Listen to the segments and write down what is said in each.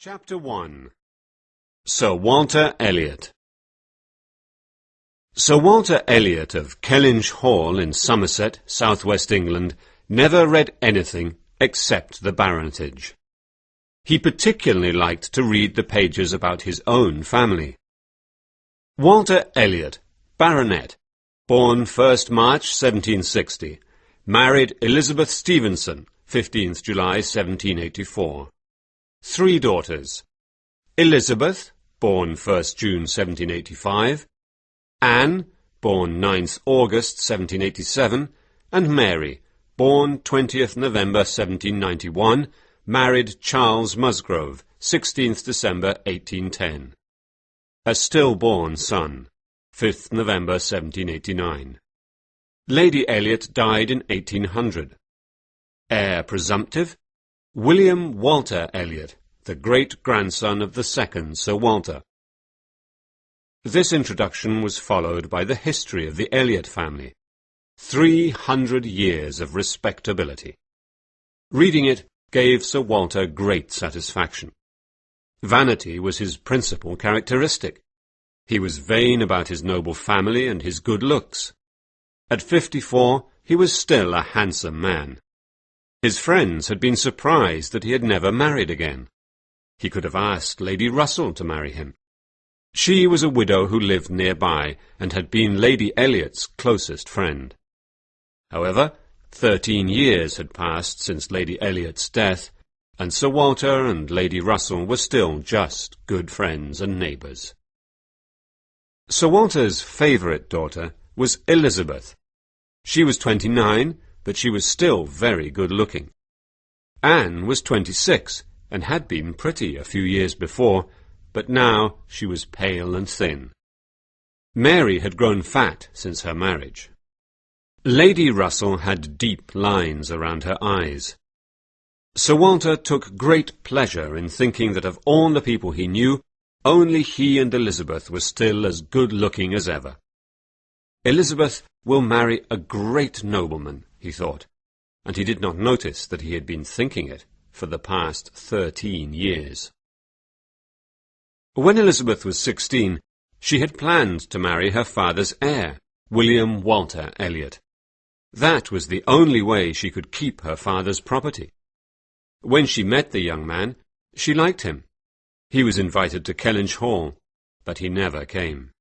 Chapter 1. Sir Walter Elliot. Sir Walter Elliot of Kellynch Hall in Somerset, south-west England, never read anything except the baronetage. He particularly liked to read the pages about his own family. Walter Elliot, Baronet, born 1st March 1760, married Elizabeth Stevenson, 15th July 1784. 3 daughters: Elizabeth, born 1st June 1785, Anne, born 9th August 1787, and Mary, born 20th November 1791, married Charles Musgrove, 16th December 1810. A stillborn son, 5th November 1789. Lady Elliot died in 1800. Heir presumptive: William Walter Elliot, the great-grandson of the second Sir Walter. This introduction was followed by the history of the Elliot family. 300 years of respectability. Reading it gave Sir Walter great satisfaction. Vanity was his principal characteristic. He was vain about his noble family and his good looks. At 54, he was still a handsome man. His friends had been surprised that he had never married again. He could have asked Lady Russell to marry him. She was a widow who lived nearby and had been Lady Elliot's closest friend. However, 13 years had passed since Lady Elliot's death, and Sir Walter and Lady Russell were still just good friends and neighbours. Sir Walter's favourite daughter was Elizabeth. She was 29, but she was still very good-looking. Anne was 26, and had been pretty a few years before, but now she was pale and thin. Mary had grown fat since her marriage. Lady Russell had deep lines around her eyes. Sir Walter took great pleasure in thinking that of all the people he knew, only he and Elizabeth were still as good-looking as ever. Elizabeth will marry a great nobleman, he thought, and he did not notice that he had been thinking it for the past 13 years. When Elizabeth was 16, she had planned to marry her father's heir, William Walter Elliot. That was the only way she could keep her father's property. When she met the young man, she liked him. He was invited to Kellynch Hall, but he never came.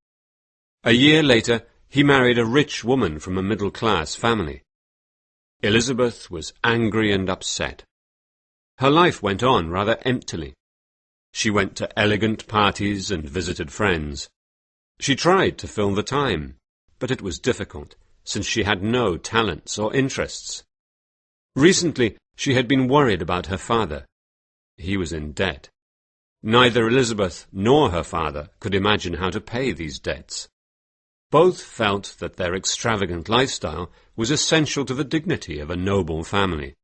A year later, he married a rich woman from a middle-class family. Elizabeth was angry and upset. Her life went on rather emptily. She went to elegant parties and visited friends. She tried to fill the time, but it was difficult, since she had no talents or interests. Recently, she had been worried about her father. He was in debt. Neither Elizabeth nor her father could imagine how to pay these debts. Both felt that their extravagant lifestyle was essential to the dignity of a noble family.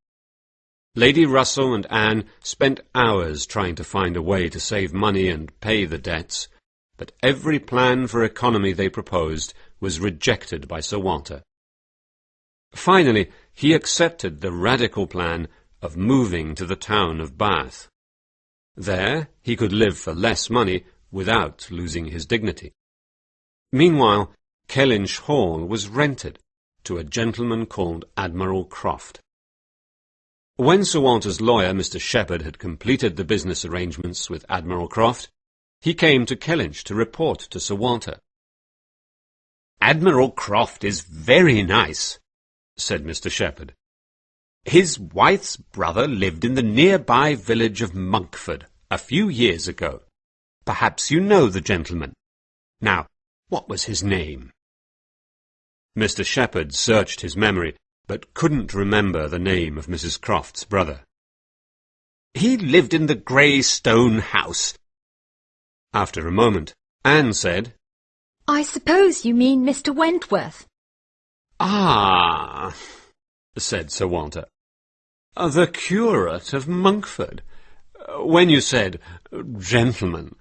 Lady Russell and Anne spent hours trying to find a way to save money and pay the debts, but every plan for economy they proposed was rejected by Sir Walter. Finally, he accepted the radical plan of moving to the town of Bath. There he could live for less money without losing his dignity. Meanwhile, Kellynch Hall was rented to a gentleman called Admiral Croft. When Sir Walter's lawyer, Mr. Shepherd, had completed the business arrangements with Admiral Croft, he came to Kellynch to report to Sir Walter. "Admiral Croft is very nice," said Mr. Shepherd. "His wife's brother lived in the nearby village of Monkford a few years ago. Perhaps you know the gentleman. Now, what was his name?" Mr. Shepherd searched his memory, but couldn't remember the name of Mrs. Croft's brother. "He lived in the grey stone house." After a moment, Anne said, "I suppose you mean Mr. Wentworth." "Ah," said Sir Walter. "The curate of Monkford. When you said gentleman,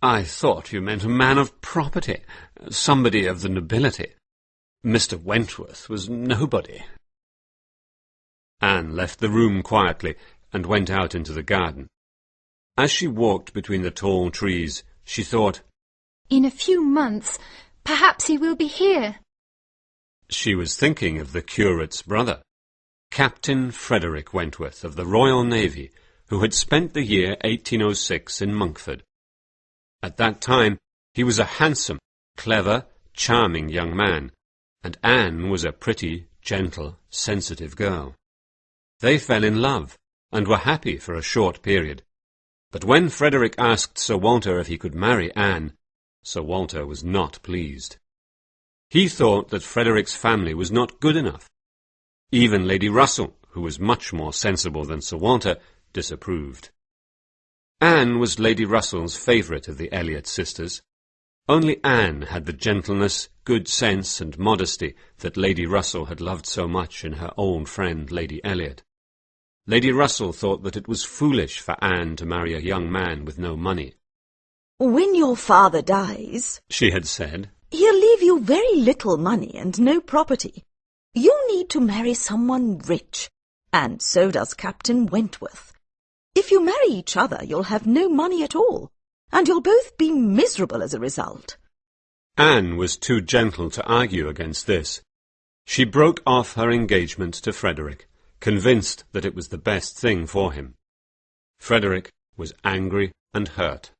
I thought you meant a man of property, somebody of the nobility. Mr. Wentworth was nobody." Anne left the room quietly and went out into the garden. As she walked between the tall trees, she thought, In a few months, perhaps he will be here. She was thinking of the curate's brother, Captain Frederick Wentworth of the Royal Navy, who had spent the year 1806 in Monkford. At that time, he was a handsome, clever, charming young man, and Anne was a pretty, gentle, sensitive girl. They fell in love, and were happy for a short period. But when Frederick asked Sir Walter if he could marry Anne, Sir Walter was not pleased. He thought that Frederick's family was not good enough. Even Lady Russell, who was much more sensible than Sir Walter, disapproved. Anne was Lady Russell's favourite of the Elliot sisters. Only Anne had the gentleness, good sense and modesty that Lady Russell had loved so much in her old friend Lady Elliot. Lady Russell thought that it was foolish for Anne to marry a young man with no money. "When your father dies," she had said, "he'll leave you very little money and no property. You need to marry someone rich, and so does Captain Wentworth. If you marry each other, you'll have no money at all, and you'll both be miserable as a result." Anne was too gentle to argue against this. She broke off her engagement to Frederick, convinced that it was the best thing for him. Frederick was angry and hurt.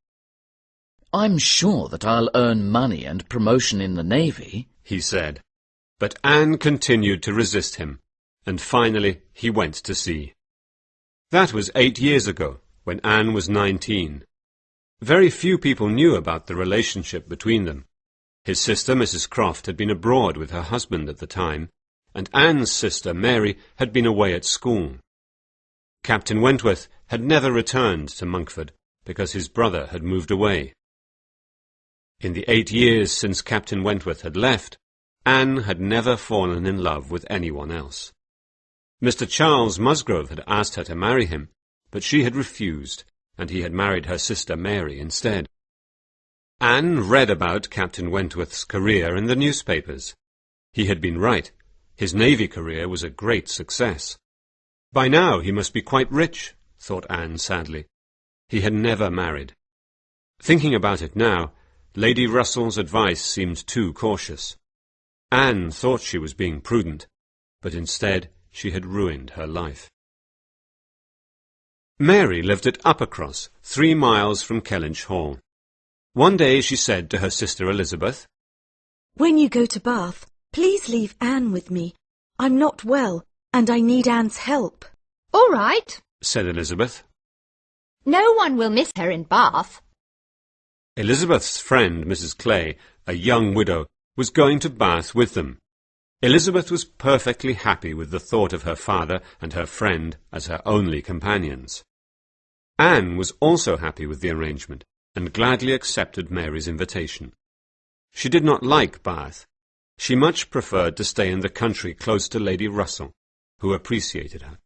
"I'm sure that I'll earn money and promotion in the Navy," he said. But Anne continued to resist him, and finally he went to sea. That was 8 years ago, when Anne was 19. Very few people knew about the relationship between them. His sister, Mrs. Croft, had been abroad with her husband at the time, and Anne's sister, Mary, had been away at school. Captain Wentworth had never returned to Monkford, because his brother had moved away. In the 8 years since Captain Wentworth had left, Anne had never fallen in love with anyone else. Mr. Charles Musgrove had asked her to marry him, but she had refused, and he had married her sister Mary instead. Anne read about Captain Wentworth's career in the newspapers. He had been right. His Navy career was a great success. By now he must be quite rich, thought Anne sadly. He had never married. Thinking about it now, Lady Russell's advice seemed too cautious. Anne thought she was being prudent, but instead she had ruined her life. Mary lived at Uppercross, 3 miles from Kellynch Hall. One day she said to her sister Elizabeth, "When you go to Bath, please leave Anne with me. I'm not well, and I need Anne's help." All right. said Elizabeth. No one will miss her in Bath. Elizabeth's friend, Mrs. Clay, a young widow, was going to Bath with them. Elizabeth was perfectly happy with the thought of her father and her friend as her only companions. Anne was also happy with the arrangement, and gladly accepted Mary's invitation. She did not like Bath. She much preferred to stay in the country close to Lady Russell, who appreciated her.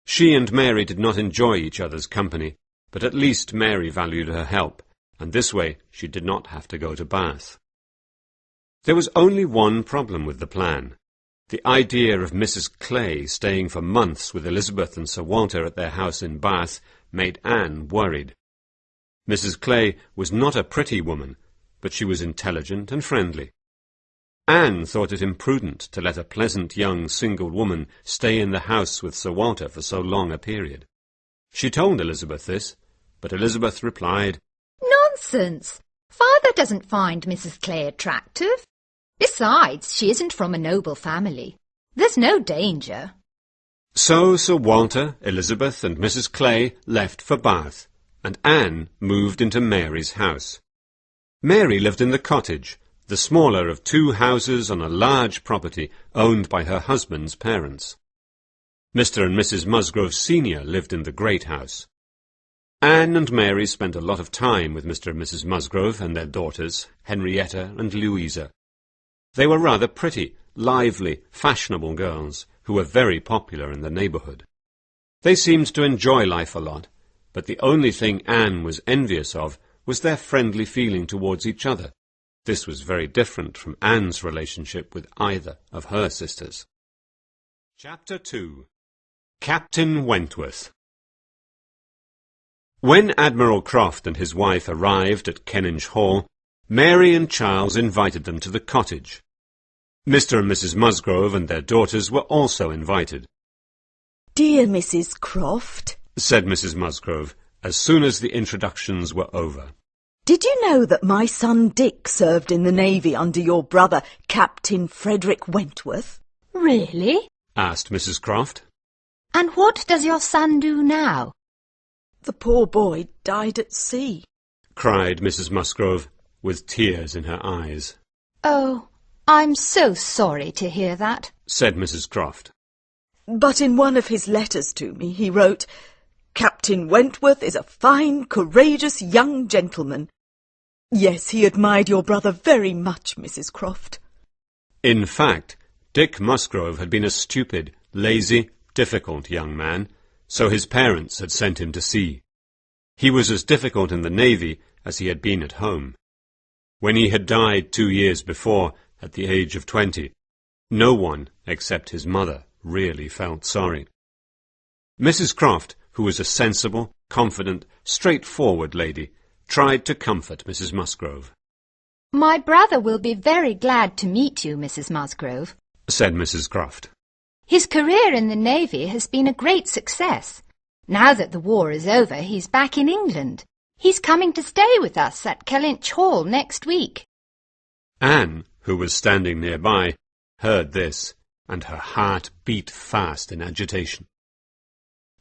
She and Mary did not enjoy each other's company, but at least Mary valued her help, and this way she did not have to go to Bath. There was only one problem with the plan. The idea of Mrs. Clay staying for months with Elizabeth and Sir Walter at their house in Bath made Anne worried. Mrs. Clay was not a pretty woman, but she was intelligent and friendly. Anne thought it imprudent to let a pleasant young single woman stay in the house with Sir Walter for so long a period. She told Elizabeth this, but Elizabeth replied, Nonsense! Father doesn't find Mrs. Clay attractive. Besides, she isn't from a noble family. There's no danger. So Sir Walter, Elizabeth and Mrs. Clay left for Bath, and Anne moved into Mary's house. Mary lived in the cottage, the smaller of 2 houses on a large property owned by her husband's parents. Mr. and Mrs. Musgrove Senior lived in the great house. Anne and Mary spent a lot of time with Mr. and Mrs. Musgrove and their daughters, Henrietta and Louisa. They were rather pretty, lively, fashionable girls who were very popular in the neighbourhood. They seemed to enjoy life a lot, but the only thing Anne was envious of was their friendly feeling towards each other. This was very different from Anne's relationship with either of her sisters. Chapter 2. Captain Wentworth. When Admiral Croft and his wife arrived at Kellynch Hall, Mary and Charles invited them to the cottage. Mr. and Mrs. Musgrove and their daughters were also invited. "Dear Mrs. Croft," said Mrs. Musgrove, as soon as the introductions were over, "did you know that my son Dick served in the Navy under your brother, Captain Frederick Wentworth?" Really? asked Mrs. Croft. And what does your son do now? "The poor boy died at sea." cried Mrs. Musgrove, with tears in her eyes. Oh, I'm so sorry to hear that, said Mrs. Croft. "But in one of his letters to me he wrote, 'Captain Wentworth is a fine, courageous young gentleman.' Yes, he admired your brother very much, Mrs. Croft." In fact, Dick Musgrove had been a stupid, lazy, difficult young man, so his parents had sent him to sea. He was as difficult in the Navy as he had been at home. When he had died 2 years before, at the age of 20, no one, except his mother, really felt sorry. Mrs. Croft, who was a sensible, confident, straightforward lady, tried to comfort Mrs. Musgrove. My brother will be very glad to meet you, Mrs. Musgrove, said Mrs. Croft. His career in the Navy has been a great success. Now that the war is over, he's back in England. He's coming to stay with us at Kellynch Hall next week. Anne, who was standing nearby, heard this, and her heart beat fast in agitation.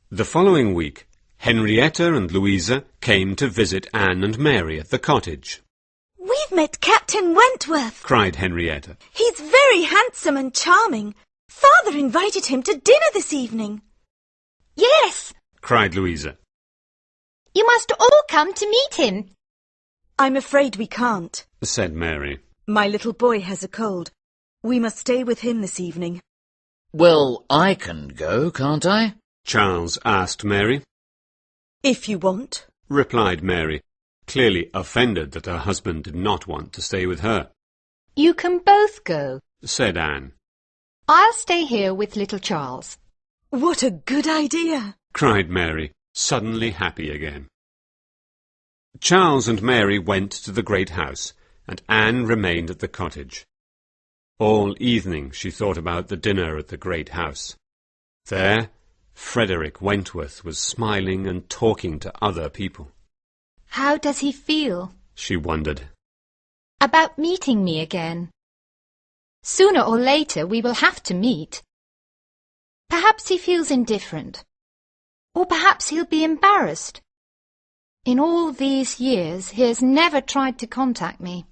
The following week, Henrietta and Louisa came to visit Anne and Mary at the cottage. "We've met Captain Wentworth," cried Henrietta. "He's very handsome and charming. Father invited him to dinner this evening." Yes, cried Louisa. you must all come to meet him. "I'm afraid we can't," said Mary. "My little boy has a cold. We must stay with him this evening." Well, I can go, can't I? Charles asked Mary. "If you want." Replied Mary, clearly offended that her husband did not want to stay with her. You can both go. Said Anne. I'll stay here with little Charles. "What a good idea!" cried Mary, suddenly happy again. Charles and Mary went to the great house, and Anne remained at the cottage. All evening she thought about the dinner at the great house. There, Frederick Wentworth was smiling and talking to other people. How does he feel? She wondered. About meeting me again. Sooner or later we will have to meet. Perhaps he feels indifferent. Or perhaps he'll be embarrassed. In all these years he has never tried to contact me.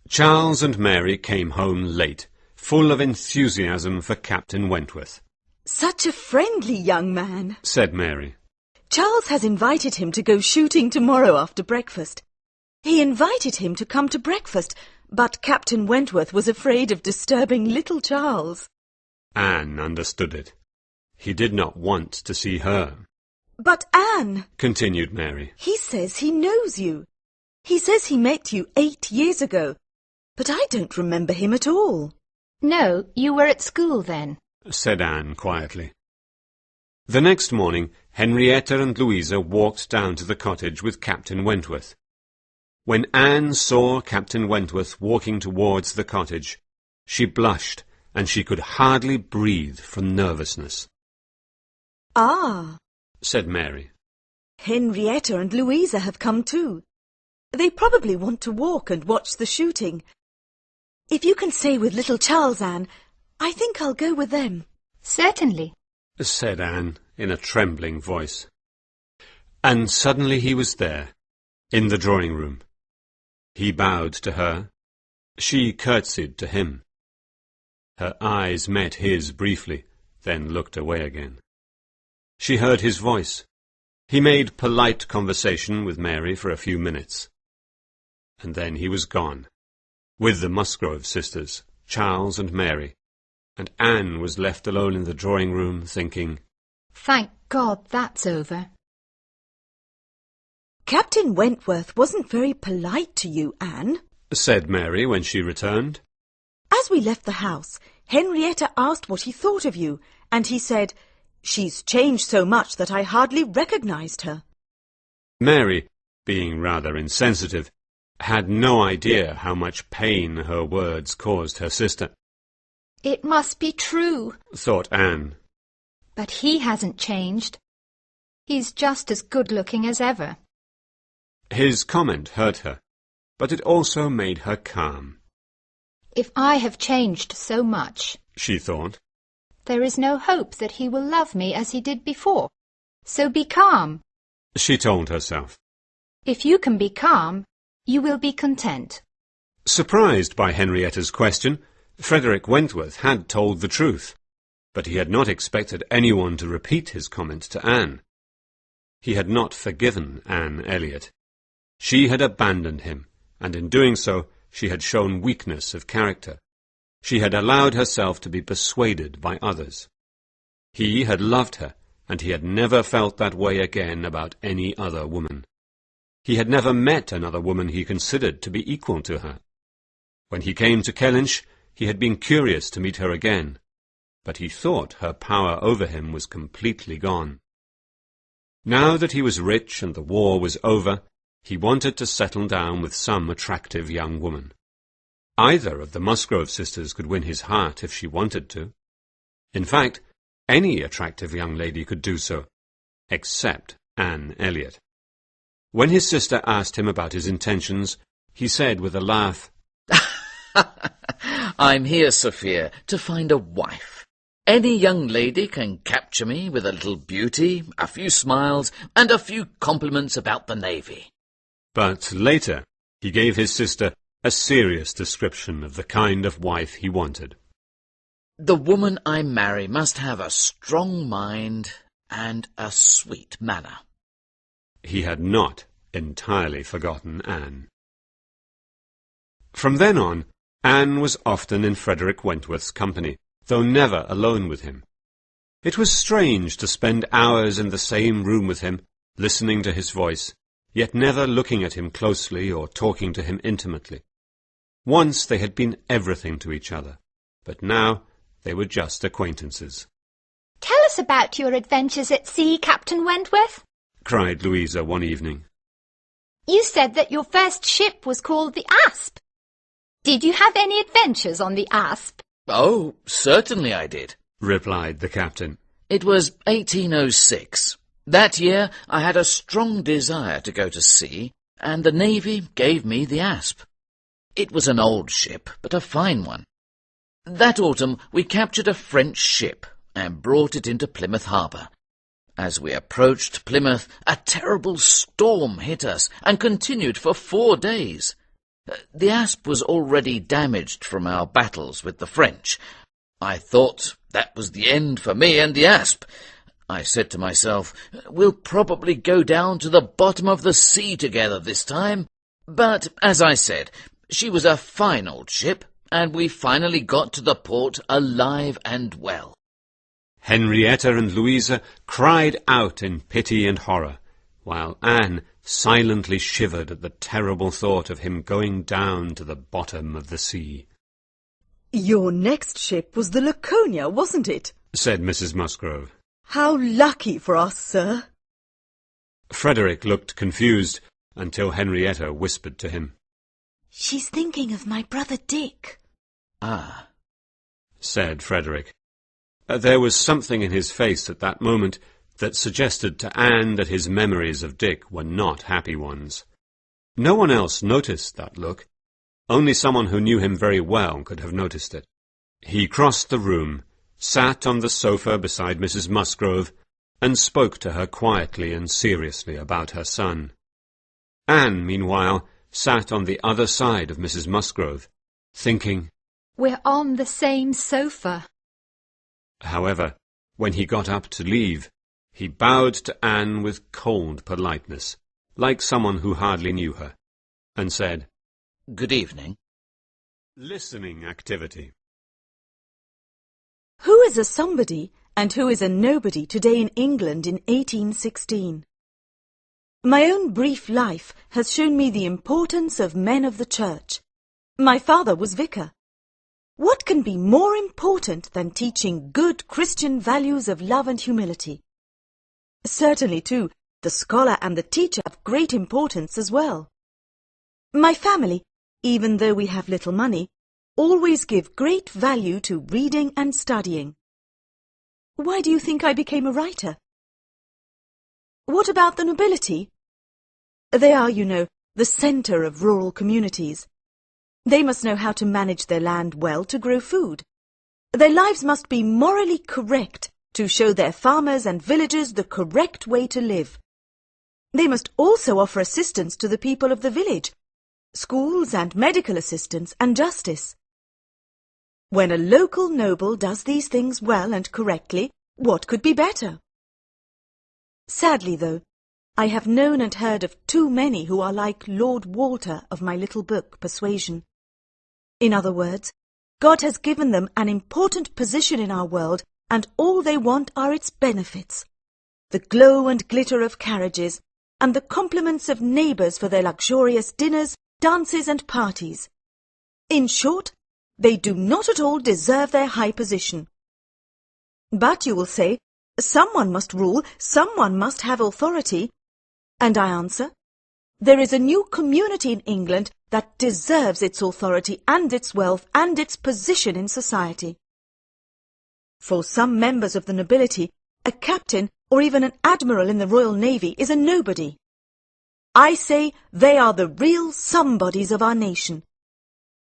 Charles and Mary came home late, full of enthusiasm for Captain Wentworth. "Such a friendly young man," said Mary. "Charles has invited him to go shooting tomorrow after breakfast. He invited him to come to breakfast, but Captain Wentworth was afraid of disturbing little Charles." Anne understood it. He did not want to see her. "But Anne," continued Mary, "he says he knows you. He says he met you 8 years ago, but I don't remember him at all." No, you were at school then, said Anne quietly. The next morning, Henrietta and Louisa walked down to the cottage with Captain Wentworth. When Anne saw Captain Wentworth walking towards the cottage, she blushed, and she could hardly breathe from nervousness. "Ah," said Mary. "Henrietta and Louisa have come too. They probably want to walk and watch the shooting. If you can stay with little Charles, Anne, I think I'll go with them." Certainly, said Anne in a trembling voice. And suddenly he was there, in the drawing-room. He bowed to her. She curtsied to him. Her eyes met his briefly, then looked away again. She heard his voice. He made polite conversation with Mary for a few minutes. And then he was gone, with the Musgrove sisters, Charles and Mary, and Anne was left alone in the drawing-room thinking, thank God that's over. "Captain Wentworth wasn't very polite to you, Anne," said Mary when she returned. "As we left the house, Henrietta asked what he thought of you, and he said, 'She's changed so much that I hardly recognized her.' Mary, being rather insensitive, had no idea how much pain her words caused her sister. It must be true, thought Anne. but he hasn't changed. He's just as good-looking as ever. His comment hurt her, but it also made her calm. If I have changed so much, She thought. there is no hope that he will love me as he did before. So be calm. She told herself. If you can be calm, you will be content. Surprised by Henrietta's question, Frederick Wentworth had told the truth, but he had not expected anyone to repeat his comment to Anne. He had not forgiven Anne Elliot. She had abandoned him, and in doing so she had shown weakness of character. She had allowed herself to be persuaded by others. He had loved her, and he had never felt that way again about any other woman. He had never met another woman he considered to be equal to her. When he came to Kellynch, he had been curious to meet her again, but he thought her power over him was completely gone. Now that he was rich and the war was over, he wanted to settle down with some attractive young woman. Either of the Musgrove sisters could win his heart if she wanted to. In fact, any attractive young lady could do so, except Anne Elliot. When his sister asked him about his intentions, he said with a laugh, I'm here, Sophia, to find a wife. Any young lady can capture me with a little beauty, a few smiles, and a few compliments about the Navy. But later he gave his sister a serious description of the kind of wife he wanted. The woman I marry must have a strong mind and a sweet manner. He had not entirely forgotten Anne. From then on, Anne was often in Frederick Wentworth's company, though never alone with him. It was strange to spend hours in the same room with him, listening to his voice, yet never looking at him closely or talking to him intimately. Once they had been everything to each other, but now they were just acquaintances. Tell us about your adventures at sea, Captain Wentworth. Cried Louisa one evening. You said that your first ship was called the Asp. Did you have any adventures on the Asp? Oh, certainly I did, replied the captain. It was 1806. That year I had a strong desire to go to sea, and the Navy gave me the Asp. It was an old ship, but a fine one. That autumn we captured a French ship and brought it into Plymouth harbour. As we approached Plymouth, a terrible storm hit us and continued for 4 days. The Asp was already damaged from our battles with the French. I thought that was the end for me and the Asp. I said to myself, we'll probably go down to the bottom of the sea together this time. But, as I said, she was a fine old ship, and we finally got to the port alive and well. Henrietta and Louisa cried out in pity and horror, while Anne silently shivered at the terrible thought of him going down to the bottom of the sea. Your next ship was the Laconia, wasn't it? Said Mrs. Musgrove. How lucky for us, sir. Frederick looked confused until Henrietta whispered to him. She's thinking of my brother Dick. Ah, said Frederick. There was something in his face at that moment that suggested to Anne that his memories of Dick were not happy ones. No one else noticed that look. Only someone who knew him very well could have noticed it. He crossed the room, sat on the sofa beside Mrs. Musgrove, and spoke to her quietly and seriously about her son. Anne, meanwhile, sat on the other side of Mrs. Musgrove, thinking, We're on the same sofa. However, when he got up to leave, he bowed to Anne with cold politeness, like someone who hardly knew her, and said, good evening. Listening activity. Who is a somebody and who is a nobody today in England in 1816? My own brief life has shown me the importance of men of the church. My father was vicar. What can be more important than teaching good Christian values of love and humility? Certainly, too, The scholar and the teacher have great importance as well. My family, even though we have little money, always give great value to reading and studying. Why do you think I became a writer? What about the nobility? They are, you know, the centre of rural communities. They must know how to manage their land well to grow food. Their lives must be morally correct to show their farmers and villagers the correct way to live. They must also offer assistance to the people of the village, schools and medical assistance and justice. When a local noble does these things well and correctly, what could be better? Sadly, though, I have known and heard of too many who are like Lord Walter of my little book, Persuasion. In other words, God has given them an important position in our world, and all they want are its benefits. The glow and glitter of carriages, and the compliments of neighbours for their luxurious dinners, dances and parties. In short, they do not at all deserve their high position. But, you will say, someone must rule, someone must have authority. And I answer, there is a new community in England that deserves its authority and its wealth and its position in society. For some members of the nobility, a captain or even an admiral in the Royal Navy is a nobody. I say they are the real somebodies of our nation.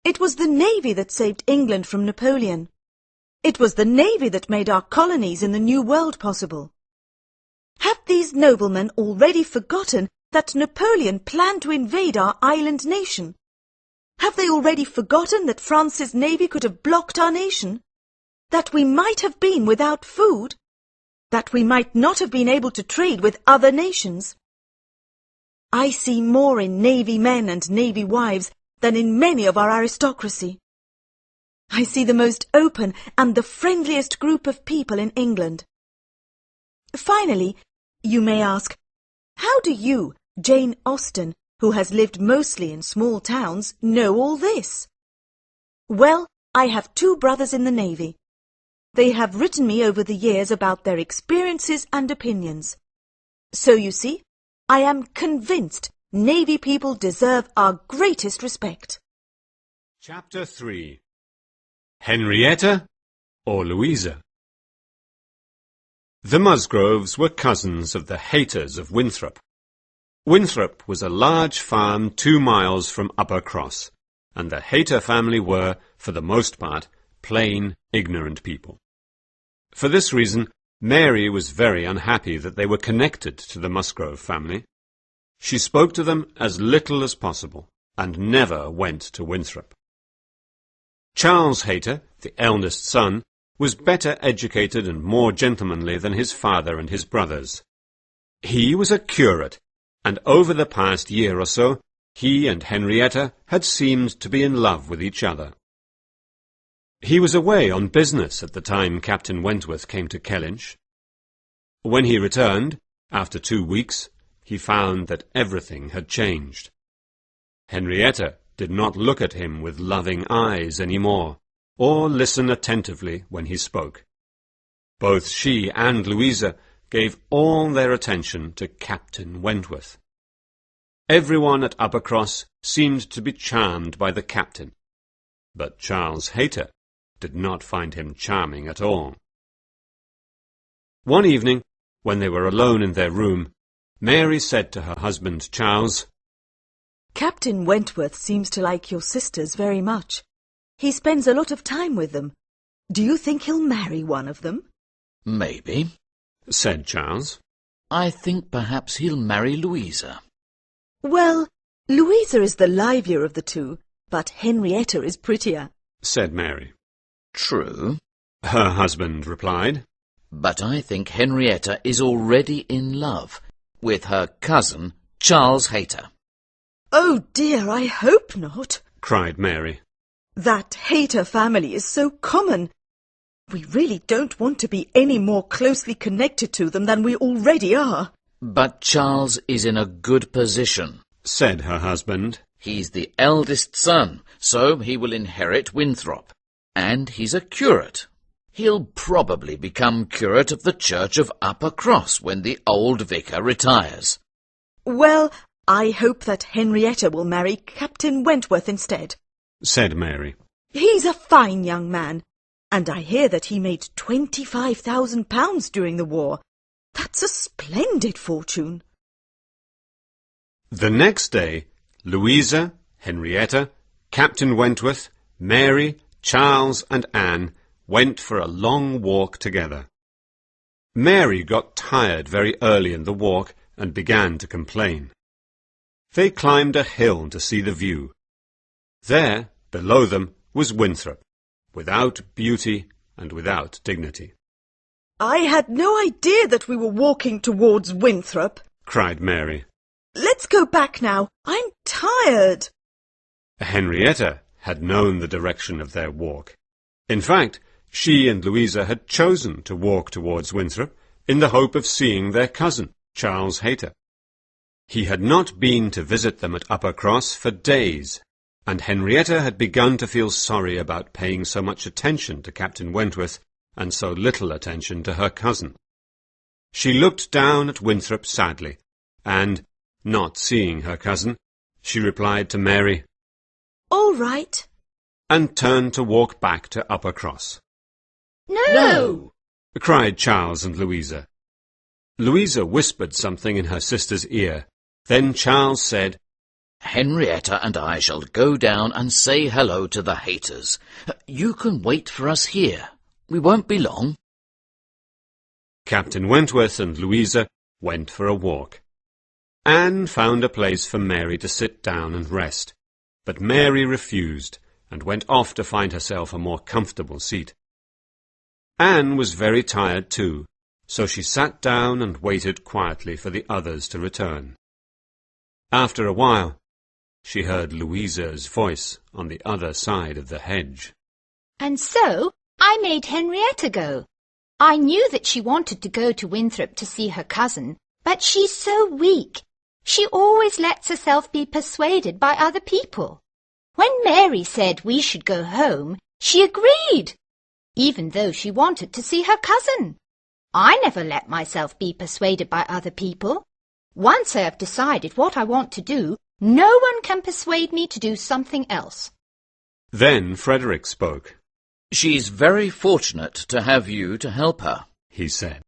It was the Navy that saved England from Napoleon. It was the Navy that made our colonies in the New World possible. Have these noblemen already forgotten that Napoleon planned to invade our island nation? Have they already forgotten that France's navy could have blocked our nation? That we might have been without food? That we might not have been able to trade with other nations? I see more in navy men and navy wives than in many of our aristocracy. I see the most open and the friendliest group of people in England. Finally, you may ask, how do you, Jane Austen, who has lived mostly in small towns, know all this? Well, I have two brothers in the Navy. They have written me over the years about their experiences and opinions. So you see, I am convinced Navy people deserve our greatest respect. Chapter 3. Henrietta or Louisa? The Musgroves were cousins of the Hayters of Winthrop. Winthrop was a large farm 2 miles from Uppercross, and the Hayter family were, for the most part, plain, ignorant people. For this reason, Mary was very unhappy that they were connected to the Musgrove family. She spoke to them as little as possible, and never went to Winthrop. Charles Hayter, the eldest son, was better educated and more gentlemanly than his father and his brothers. He was a curate, and over the past year or so, he and Henrietta had seemed to be in love with each other. He was away on business at the time Captain Wentworth came to Kellynch. When he returned, after 2 weeks, he found that everything had changed. Henrietta did not look at him with loving eyes any more, or listen attentively when he spoke. Both she and Louisa gave all their attention to Captain Wentworth. Everyone at Uppercross seemed to be charmed by the captain, but Charles Hayter did not find him charming at all. One evening, when they were alone in their room, Mary said to her husband Charles, Captain Wentworth seems to like your sisters very much. He spends a lot of time with them. Do you think he'll marry one of them? Maybe, said Charles. I think perhaps he'll marry Louisa. Well, Louisa is the livelier of the two, but Henrietta is prettier, said Mary. True, her husband replied. But I think Henrietta is already in love with her cousin, Charles Hayter. Oh dear, I hope not, cried Mary. That Hayter family is so common. We really don't want to be any more closely connected to them than we already are. But Charles is in a good position, said her husband. He's the eldest son, so he will inherit Winthrop. And he's a curate. He'll probably become curate of the church of Upper Cross when the old vicar retires. Well, I hope that Henrietta will marry Captain Wentworth instead, said Mary. He's a fine young man, and I hear that he made £25,000 during the war. That's a splendid fortune. The next day, Louisa, Henrietta, Captain Wentworth, Mary, Charles and Anne went for a long walk together. Mary got tired very early in the walk and began to complain. They climbed a hill to see the view. There, below them, was Winthrop, without beauty and without dignity. I had no idea that we were walking towards Winthrop, cried Mary. Let's go back now. I'm tired. Henrietta had known the direction of their walk. In fact, she and Louisa had chosen to walk towards Winthrop in the hope of seeing their cousin, Charles Hayter. He had not been to visit them at Upper Cross for days, and Henrietta had begun to feel sorry about paying so much attention to Captain Wentworth and so little attention to her cousin. She looked down at Winthrop sadly, and, not seeing her cousin, she replied to Mary, All right, and turned to walk back to Upper Cross. No! cried Charles and Louisa. Louisa whispered something in her sister's ear. Then Charles said, Henrietta and I shall go down and say hello to the Hayters. You can wait for us here. We won't be long. Captain Wentworth and Louisa went for a walk. Anne found a place for Mary to sit down and rest, but Mary refused and went off to find herself a more comfortable seat. Anne was very tired too, so she sat down and waited quietly for the others to return. After a while, she heard Louisa's voice on the other side of the hedge. And so I made Henrietta go. I knew that she wanted to go to Winthrop to see her cousin, but she's so weak. She always lets herself be persuaded by other people. When Mary said we should go home, she agreed, even though she wanted to see her cousin. I never let myself be persuaded by other people. Once I have decided what I want to do, no one can persuade me to do something else. Then Frederick spoke. She's very fortunate to have you to help her, he said.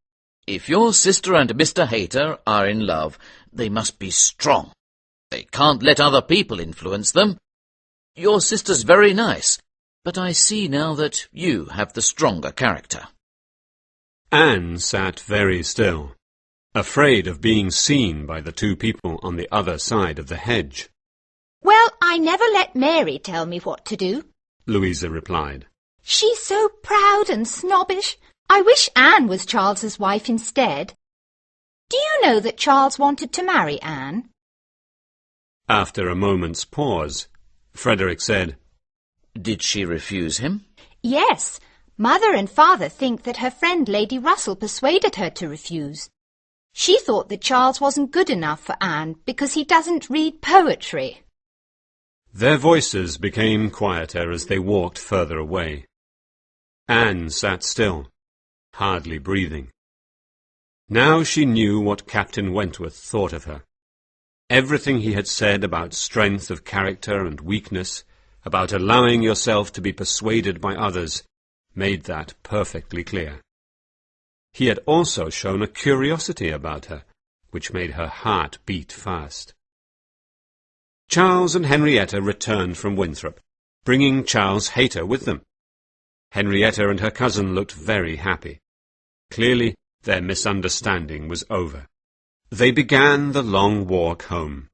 If your sister and Mr. Hayter are in love, they must be strong. They can't let other people influence them. Your sister's very nice, but I see now that you have the stronger character. Anne sat very still, afraid of being seen by the two people on the other side of the hedge. Well, I never let Mary tell me what to do, Louisa replied. She's so proud and snobbish. I wish Anne was Charles's wife instead. Do you know that Charles wanted to marry Anne? After a moment's pause, Frederick said, Did she refuse him? Yes. Mother and Father think that her friend Lady Russell persuaded her to refuse. She thought that Charles wasn't good enough for Anne because he doesn't read poetry. Their voices became quieter as they walked further away. Anne sat still, hardly breathing. Now she knew what Captain Wentworth thought of her. Everything he had said about strength of character and weakness, about allowing yourself to be persuaded by others, made that perfectly clear. He had also shown a curiosity about her, which made her heart beat fast. Charles and Henrietta returned from Winthrop, bringing Charles Hayter with them. Henrietta and her cousin looked very happy. Clearly, their misunderstanding was over. They began the long walk home.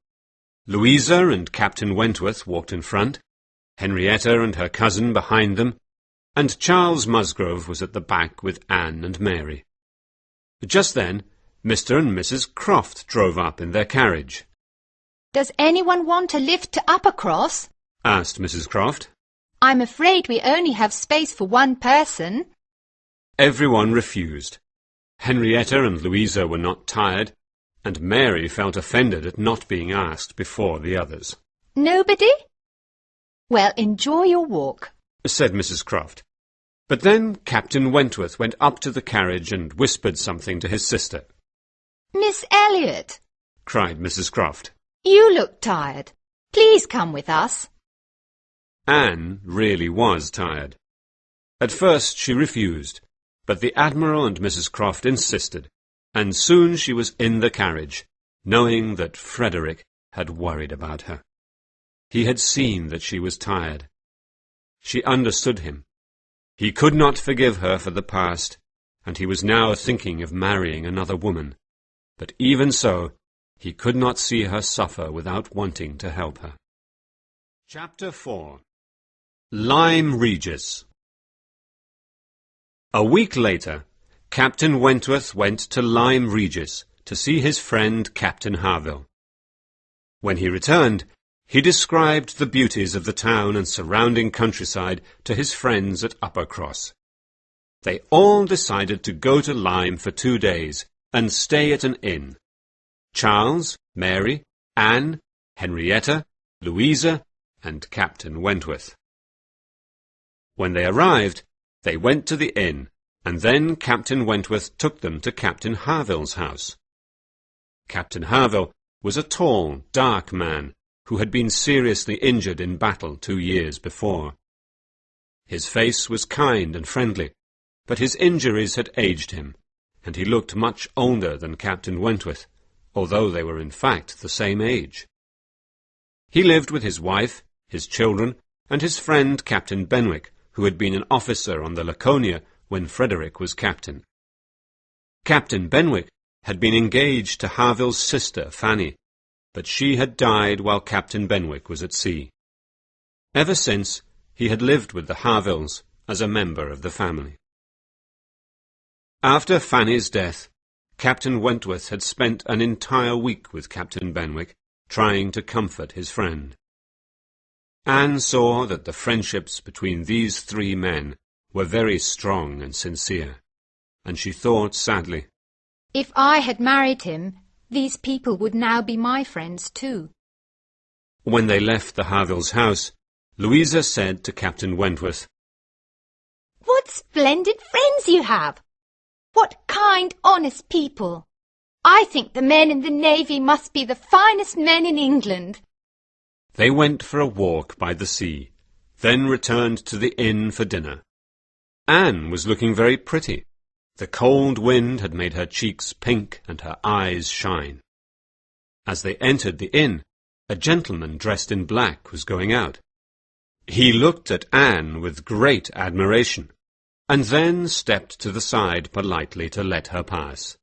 Louisa and Captain Wentworth walked in front, Henrietta and her cousin behind them, and Charles Musgrove was at the back with Anne and Mary. Just then, Mr. and Mrs. Croft drove up in their carriage. Does anyone want a lift to Upper Cross? asked Mrs. Croft. I'm afraid we only have space for one person. Everyone refused. Henrietta and Louisa were not tired, and Mary felt offended at not being asked before the others. Nobody? Well, enjoy your walk, said Mrs. Croft. But then Captain Wentworth went up to the carriage and whispered something to his sister. Miss Elliot, Cried Mrs. Croft. you look tired. Please come with us. Anne really was tired. At first she refused, but the Admiral and Mrs. Croft insisted, and soon she was in the carriage, knowing that Frederick had worried about her. He had seen that she was tired. She understood him. He could not forgive her for the past, and he was now thinking of marrying another woman. But even so, he could not see her suffer without wanting to help her. Chapter 4. Lyme Regis. A week later, Captain Wentworth went to Lyme Regis to see his friend Captain Harville. When he returned, he described the beauties of the town and surrounding countryside to his friends at Uppercross. They all decided to go to Lyme for 2 days and stay at an inn. Charles, Mary, Anne, Henrietta, Louisa, and Captain Wentworth. When they arrived, they went to the inn, and then Captain Wentworth took them to Captain Harville's house. Captain Harville was a tall, dark man who had been seriously injured in battle 2 years before. His face was kind and friendly, but his injuries had aged him, and he looked much older than Captain Wentworth, although they were in fact the same age. He lived with his wife, his children, and his friend Captain Benwick, who had been an officer on the Laconia when Frederick was captain. Captain Benwick had been engaged to Harville's sister, Fanny, but she had died while Captain Benwick was at sea. Ever since, he had lived with the Harvilles as a member of the family. After Fanny's death, Captain Wentworth had spent an entire week with Captain Benwick, trying to comfort his friend. Anne saw that the friendships between these 3 men were very strong and sincere, and she thought sadly, If I had married him, these people would now be my friends too. When they left the Harvilles' house, Louisa said to Captain Wentworth, What splendid friends you have! What kind, honest people! I think the men in the Navy must be the finest men in England. They went for a walk by the sea, then returned to the inn for dinner. Anne was looking very pretty. The cold wind had made her cheeks pink and her eyes shine. As they entered the inn, a gentleman dressed in black was going out. He looked at Anne with great admiration, and then stepped to the side politely to let her pass.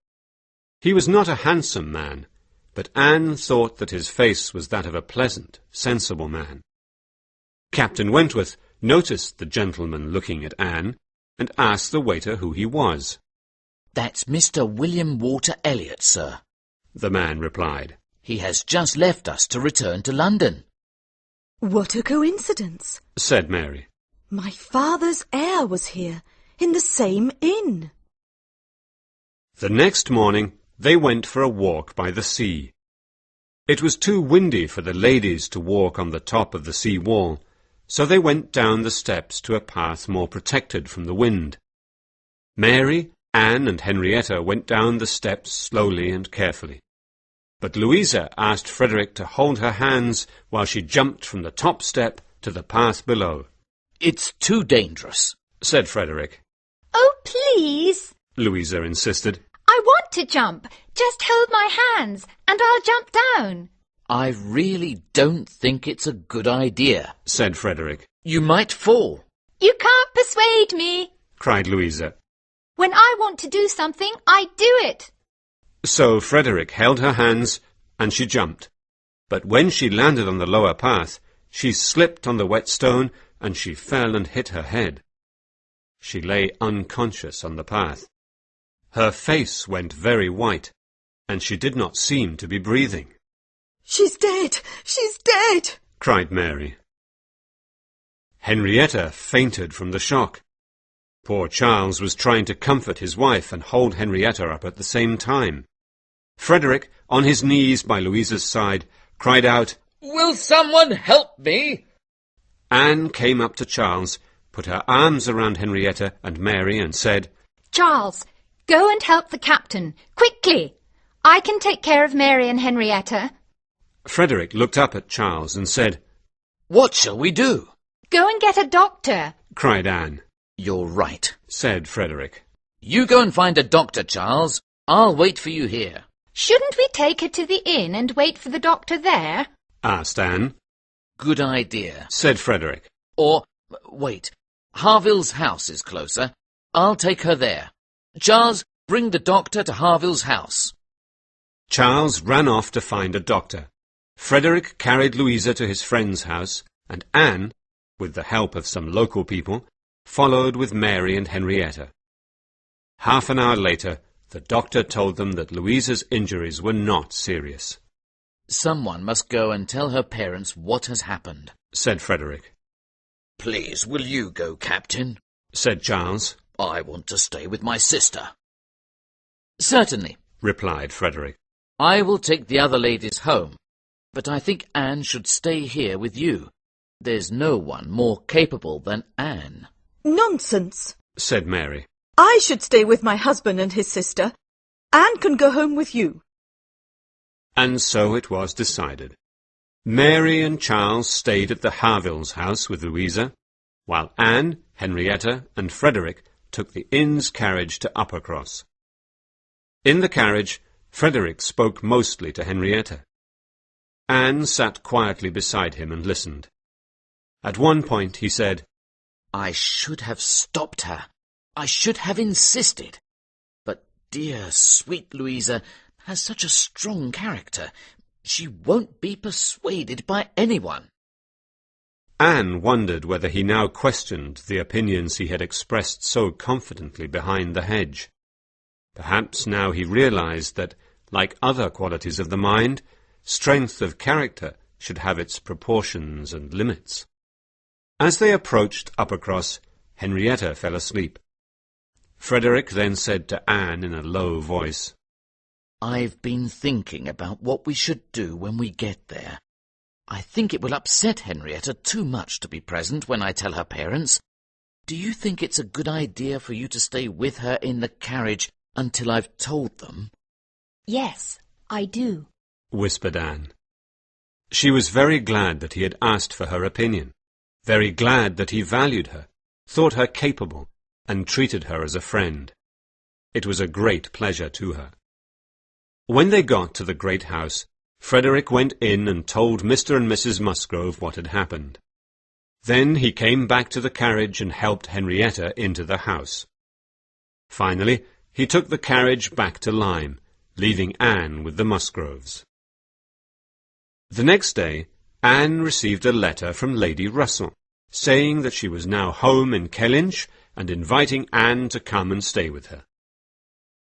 He was not a handsome man, but Anne thought that his face was that of a pleasant, sensible man. Captain Wentworth noticed the gentleman looking at Anne, and asked the waiter who he was. "That's Mr. William Walter Elliot, sir," the man replied. "He has just left us to return to London." What a coincidence, said Mary. My father's heir was here, in the same inn. The next morning they went for a walk by the sea. It was too windy for the ladies to walk on the top of the sea wall, so they went down the steps to a path more protected from the wind. Mary, Anne, and Henrietta went down the steps slowly and carefully. But Louisa asked Frederick to hold her hands while she jumped from the top step to the path below. "It's too dangerous," said Frederick. Oh, please! Louisa insisted. I want to jump. Just hold my hands and I'll jump down. "I really don't think it's a good idea," said Frederick. "You might fall." You can't persuade me. Cried Louisa. When I want to do something, I do it. So Frederick held her hands and she jumped. But when she landed on the lower path, she slipped on the wet stone and she fell and hit her head. She lay unconscious on the path. Her face went very white, and she did not seem to be breathing. She's dead! She's dead! Cried Mary. Henrietta fainted from the shock. Poor Charles was trying to comfort his wife and hold Henrietta up at the same time. Frederick, on his knees by Louisa's side, cried out, "Will someone help me?" Anne came up to Charles, put her arms around Henrietta and Mary and said, Charles, go and help the captain, quickly! I can take care of Mary and Henrietta. Frederick looked up at Charles and said, What shall we do? Go and get a doctor. cried Anne. You're right, said Frederick. You go and find a doctor, Charles. I'll wait for you here. Shouldn't we take her to the inn and wait for the doctor there? asked Anne. Good idea, said Frederick. Or, wait, Harville's house is closer. I'll take her there. Charles, bring the doctor to Harville's house. Charles ran off to find a doctor. Frederick carried Louisa to his friend's house, and Anne, with the help of some local people, followed with Mary and Henrietta. Half an hour later, the doctor told them that Louisa's injuries were not serious. Someone must go and tell her parents what has happened, said Frederick. Please, will you go, Captain? said Charles. I want to stay with my sister. Certainly, replied Frederick. I will take the other ladies home, but I think Anne should stay here with you. There's no one more capable than Anne. Nonsense, said Mary. I should stay with my husband and his sister. Anne can go home with you. And so it was decided. Mary and Charles stayed at the Harvilles' house with Louisa, while Anne, Henrietta, and Frederick took the inn's carriage to Uppercross. In the carriage, Frederick spoke mostly to Henrietta. Anne sat quietly beside him and listened. At one point he said, I should have stopped her. I should have insisted. But dear, sweet Louisa has such a strong character. She won't be persuaded by anyone. Anne wondered whether he now questioned the opinions he had expressed so confidently behind the hedge. Perhaps now he realized that, like other qualities of the mind, strength of character should have its proportions and limits. As they approached Uppercross, Henrietta fell asleep. Frederick then said to Anne in a low voice, I've been thinking about what we should do when we get there. I think it will upset Henrietta too much to be present when I tell her parents. Do you think it's a good idea for you to stay with her in the carriage until I've told them? Yes, I do, whispered Anne. She was very glad that he had asked for her opinion, very glad that he valued her, thought her capable, and treated her as a friend. It was a great pleasure to her. When they got to the great house, Frederick went in and told Mr. and Mrs. Musgrove what had happened. Then he came back to the carriage and helped Henrietta into the house. Finally, he took the carriage back to Lyme, leaving Anne with the Musgroves. The next day, Anne received a letter from Lady Russell, saying that she was now home in Kellynch and inviting Anne to come and stay with her.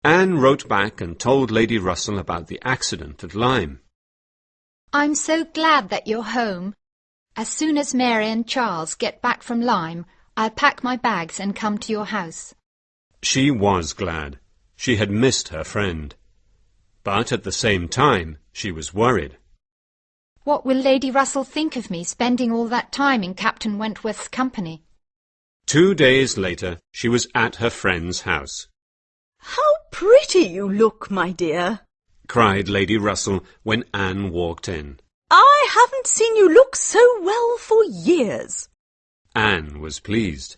Anne wrote back and told Lady Russell about the accident at Lyme. I'm so glad that you're home. As soon as Mary and Charles get back from Lyme, I'll pack my bags and come to your house. She was glad. She had missed her friend. But at the same time, she was worried. What will Lady Russell think of me spending all that time in Captain Wentworth's company? 2 days later, she was at her friend's house. How pretty you look, my dear, cried Lady Russell when Anne walked in. I haven't seen you look so well for years. Anne was pleased.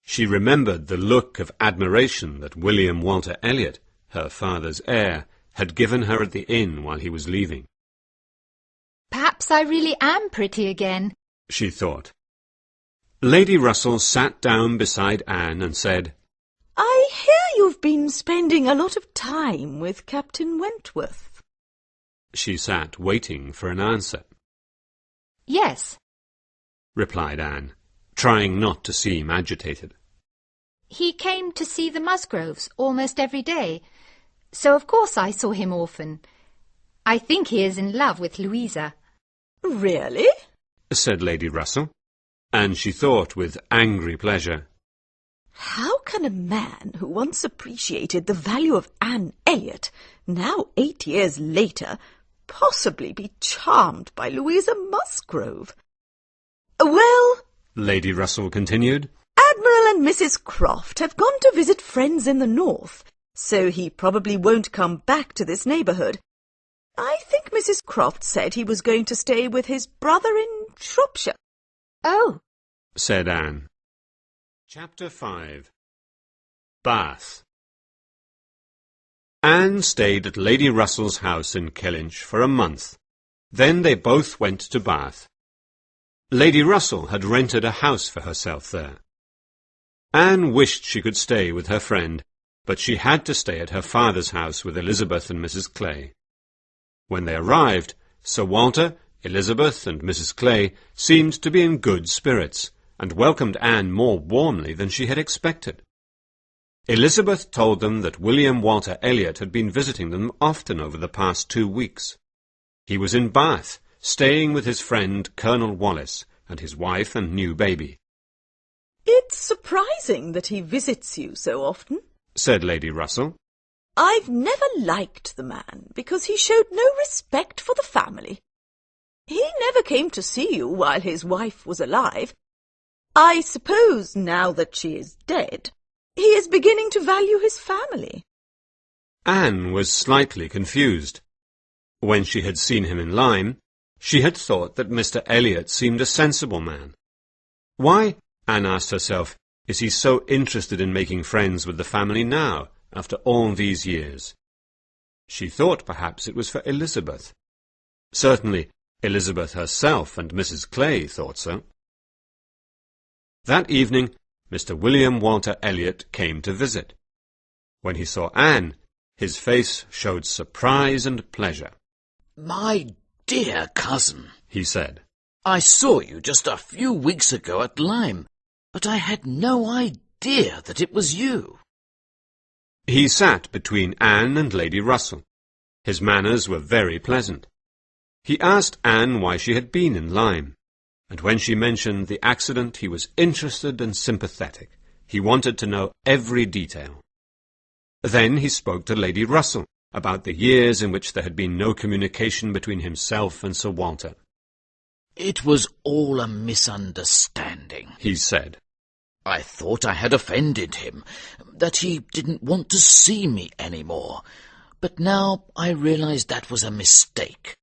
She remembered the look of admiration that William Walter Elliot, her father's heir, had given her at the inn while he was leaving. Perhaps I really am pretty again, she thought. Lady Russell sat down beside Anne and said, I hear you've been spending a lot of time with Captain Wentworth. She sat waiting for an answer. Yes, replied Anne, trying not to seem agitated. he came to see the Musgroves almost every day, so of course I saw him often. I think he is in love with Louisa. Really? Said Lady Russell, and she thought with angry pleasure, How can a man who once appreciated the value of Anne Elliot, now 8 years later, possibly be charmed by Louisa Musgrove? Well, Lady Russell continued, and Mrs. Croft have gone to visit friends in the north, so he probably won't come back to this neighbourhood. I think Mrs. Croft said he was going to stay with his brother in Shropshire. Oh, said Anne. Chapter 5. Bath. Anne stayed at Lady Russell's house in Kellynch for a month. Then they both went to Bath. Lady Russell had rented a house for herself there. Anne wished she could stay with her friend, but she had to stay at her father's house with Elizabeth and Mrs. Clay. When they arrived, Sir Walter, Elizabeth and Mrs. Clay seemed to be in good spirits, and welcomed Anne more warmly than she had expected. Elizabeth told them that William Walter Elliot had been visiting them often over the past 2 weeks. He was in Bath, staying with his friend Colonel Wallace and his wife and new baby. It's surprising that he visits you so often, said Lady Russell. I've never liked the man because he showed no respect for the family. He never came to see you while his wife was alive. I suppose now that she is dead, he is beginning to value his family. Anne was slightly confused. When she had seen him in Lyme, she had thought that Mr. Elliot seemed a sensible man. Why, Anne asked herself, is he so interested in making friends with the family now, after all these years? She thought perhaps it was for Elizabeth. Certainly, Elizabeth herself and Mrs. Clay thought so. That evening, Mr. William Walter Elliot came to visit. When he saw Anne, his face showed surprise and pleasure. "My dear cousin," he said, "I saw you just a few weeks ago at Lyme, but I had no idea that it was you." He sat between Anne and Lady Russell. His manners were very pleasant. He asked Anne why she had been in Lyme, and when she mentioned the accident he was interested and sympathetic. He wanted to know every detail. Then he spoke to Lady Russell about the years in which there had been no communication between himself and Sir Walter. "It was all a misunderstanding," he said. "I thought I had offended him, that he didn't want to see me any more, but now I realize that was a mistake.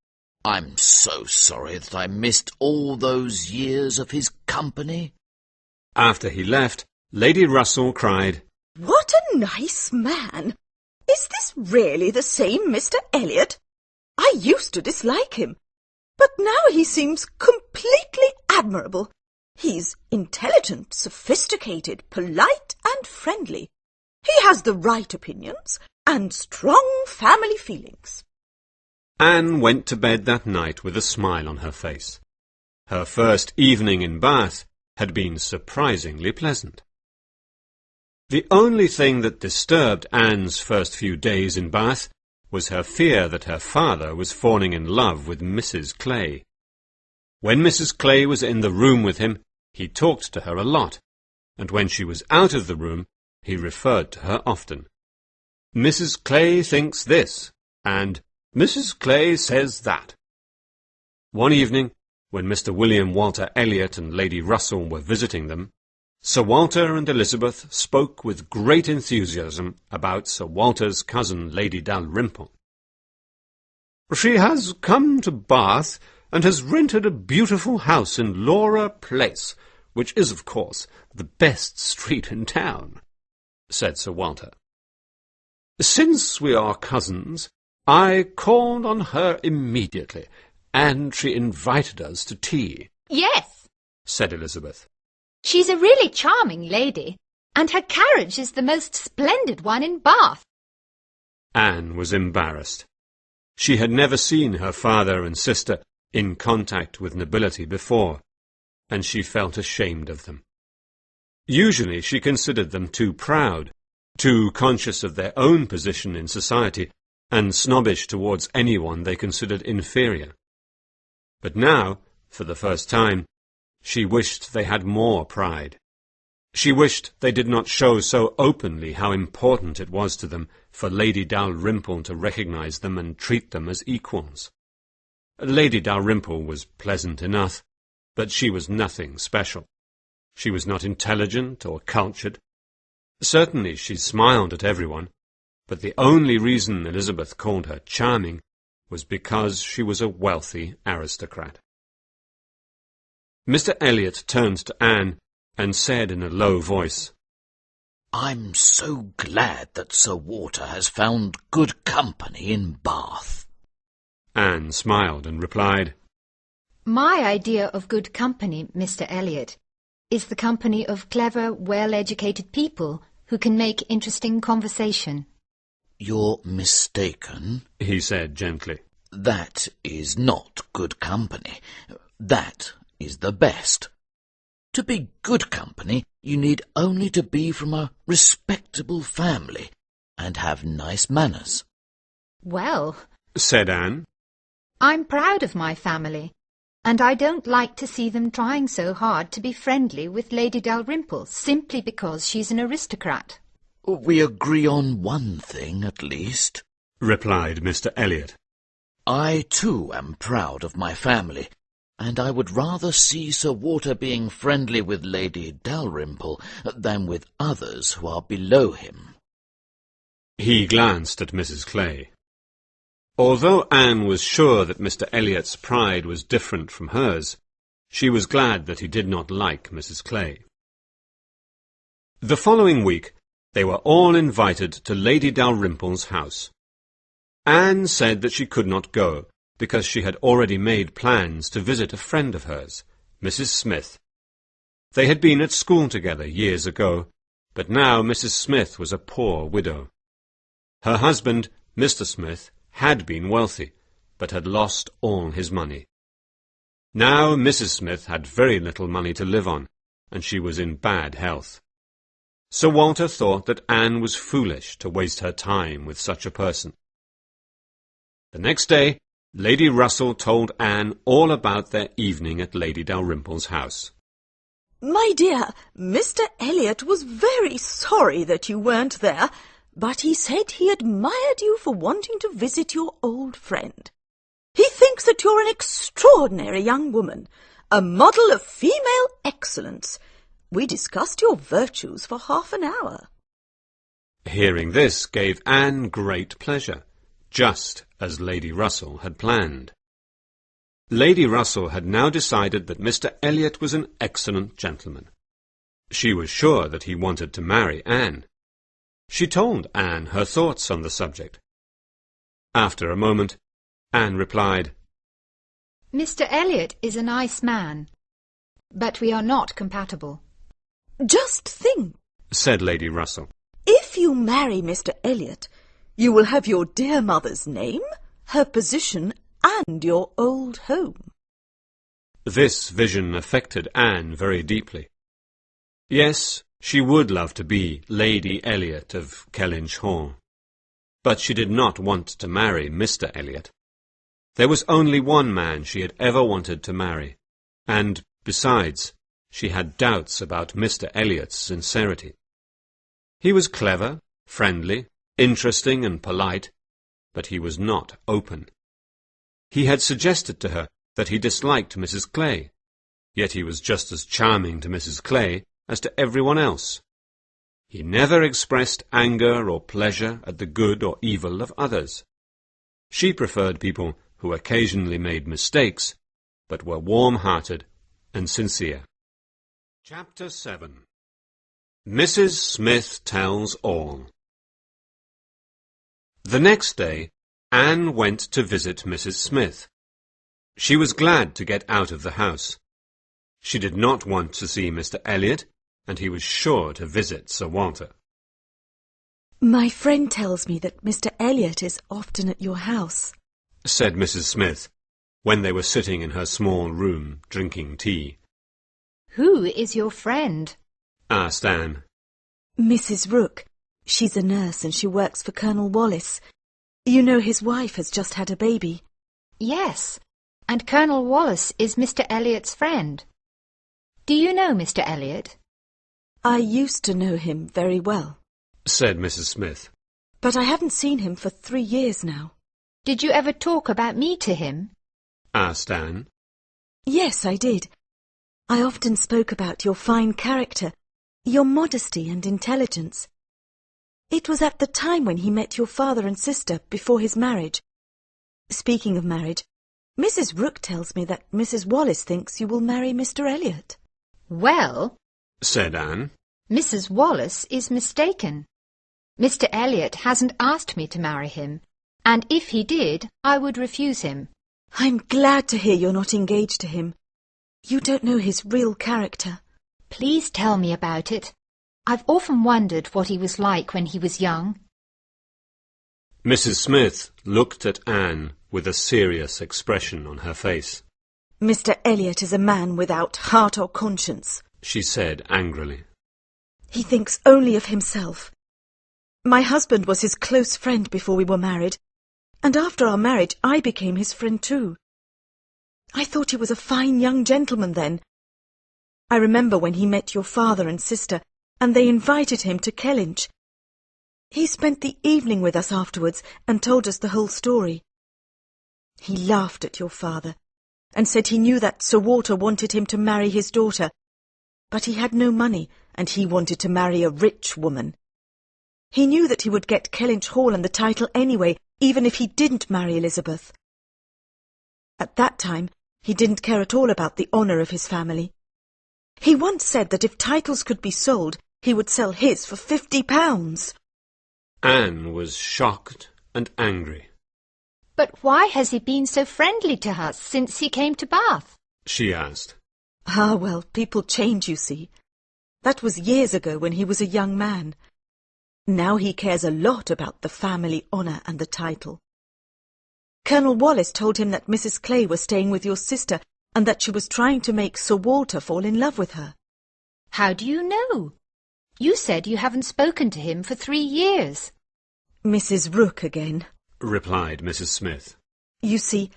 I'm so sorry that I missed all those years of his company." After he left, Lady Russell cried, "What a nice man! Is this really the same Mr. Elliot? I used to dislike him, but now he seems completely admirable. He's intelligent, sophisticated, polite and friendly. He has the right opinions and strong family feelings." Anne went to bed that night with a smile on her face. Her first evening in Bath had been surprisingly pleasant. The only thing that disturbed Anne's first few days in Bath was her fear that her father was falling in love with Mrs. Clay. When Mrs. Clay was in the room with him, he talked to her a lot, and when she was out of the room, he referred to her often. "Mrs. Clay thinks this," and "Mrs. Clay says that." One evening, when Mr. William Walter Elliot and Lady Russell were visiting them, Sir Walter and Elizabeth spoke with great enthusiasm about Sir Walter's cousin, Lady Dalrymple. "She has come to Bath and has rented a beautiful house in Laura Place, which is, of course, the best street in town," said Sir Walter. "Since we are cousins, I called on her immediately, and she invited us to tea." yes, said Elizabeth. she's a really charming lady, and her carriage is the most splendid one in Bath. Anne was embarrassed. She had never seen her father and sister in contact with nobility before, and she felt ashamed of them. Usually she considered them too proud, too conscious of their own position in society, and snobbish towards anyone they considered inferior. But now, for the first time, she wished they had more pride. She wished they did not show so openly how important it was to them for Lady Dalrymple to recognize them and treat them as equals. Lady Dalrymple was pleasant enough, but she was nothing special. She was not intelligent or cultured. Certainly she smiled at everyone, but the only reason Elizabeth called her charming was because she was a wealthy aristocrat. Mr. Elliot turned to Anne and said in a low voice, "I'm so glad that Sir Walter has found good company in Bath." Anne smiled and replied, My idea of good company, Mr. Elliot, is the company of clever, well-educated people who can make interesting conversation. "You're mistaken," he said gently. "That is not good company. That is the best. To be good company, you need only to be from a respectable family and have nice manners." Well, said Anne, I'm proud of my family, and I don't like to see them trying so hard to be friendly with Lady Dalrymple simply because she's an aristocrat. "We agree on one thing, at least," replied Mr. Elliot. "I, too, am proud of my family, and I would rather see Sir Walter being friendly with Lady Dalrymple than with others who are below him." He glanced at Mrs. Clay. Although Anne was sure that Mr. Elliot's pride was different from hers, she was glad that he did not like Mrs. Clay. The following week, they were all invited to Lady Dalrymple's house. Anne said that she could not go, because she had already made plans to visit a friend of hers, Mrs. Smith. They had been at school together years ago, but now Mrs. Smith was a poor widow. Her husband, Mr. Smith, had been wealthy, but had lost all his money. Now Mrs. Smith had very little money to live on, and she was in bad health. Sir Walter thought that Anne was foolish to waste her time with such a person. The next day, Lady Russell told Anne all about their evening at Lady Dalrymple's house. My dear, Mr. Elliot was very sorry that you weren't there, but he said he admired you for wanting to visit your old friend. He thinks that you're an extraordinary young woman, a model of female excellence. We discussed your virtues for half an hour. Hearing this gave Anne great pleasure, just as Lady Russell had planned. Lady Russell had now decided that Mr. Elliot was an excellent gentleman. She was sure that he wanted to marry Anne. She told Anne her thoughts on the subject. After a moment, Anne replied, Mr. Elliot is a nice man, but we are not compatible. Just think, said Lady Russell. If you marry Mr. Elliot, you will have your dear mother's name, her position, and your old home. This vision affected Anne very deeply. Yes, she would love to be Lady Elliot of Kellynch Hall, but she did not want to marry Mr. Elliot. There was only one man she had ever wanted to marry, and, besides, she had doubts about Mr. Elliot's sincerity. He was clever, friendly, interesting and polite, but he was not open. He had suggested to her that he disliked Mrs. Clay, yet he was just as charming to Mrs. Clay as to everyone else. He never expressed anger or pleasure at the good or evil of others. She preferred people who occasionally made mistakes, but were warm-hearted and sincere. Chapter 7. Mrs. Smith Tells All. The next day, Anne went to visit Mrs. Smith. She was glad to get out of the house. She did not want to see Mr. Elliot, and he was sure to visit Sir Walter. My friend tells me that Mr. Elliot is often at your house, said Mrs. Smith, when they were sitting in her small room drinking tea. Who is your friend? Asked Anne. Mrs. Rook. She's a nurse and she works for Colonel Wallace. You know his wife has just had a baby. Yes, and Colonel Wallace is Mr. Elliot's friend. Do you know Mr. Elliot? I used to know him very well, said Mrs. Smith. But I haven't seen him for 3 years now. Did you ever talk about me to him? Asked Anne. Yes, I did. I often spoke about your fine character, your modesty and intelligence. It was at the time when he met your father and sister before his marriage. Speaking of marriage, Mrs. Rook tells me that Mrs. Wallace thinks you will marry Mr. Elliot. Well, said Anne, Mrs. Wallace is mistaken. Mr. Elliot hasn't asked me to marry him, and if he did, I would refuse him. I'm glad to hear you're not engaged to him. You don't know his real character. Please tell me about it. I've often wondered what he was like when he was young. Mrs. Smith looked at Anne with a serious expression on her face. Mr. Elliot is a man without heart or conscience, she said angrily. He thinks only of himself. My husband was his close friend before we were married, and after our marriage I became his friend too. I thought he was a fine young gentleman then. I remember when he met your father and sister, and they invited him to Kellynch. He spent the evening with us afterwards and told us the whole story. He laughed at your father and said he knew that Sir Walter wanted him to marry his daughter, but he had no money and he wanted to marry a rich woman. He knew that he would get Kellynch Hall and the title anyway, even if he didn't marry Elizabeth. At that time, he didn't care at all about the honour of his family. He once said that if titles could be sold, he would sell his for £50. Anne was shocked and angry. But why has he been so friendly to us since he came to Bath? She asked. Ah, well, people change, you see. That was years ago when he was a young man. Now he cares a lot about the family honour and the title. Colonel Wallace told him that Mrs. Clay was staying with your sister and that she was trying to make Sir Walter fall in love with her. How do you know? You said you haven't spoken to him for 3 years. Mrs. Rook again, replied Mrs. Smith. You see,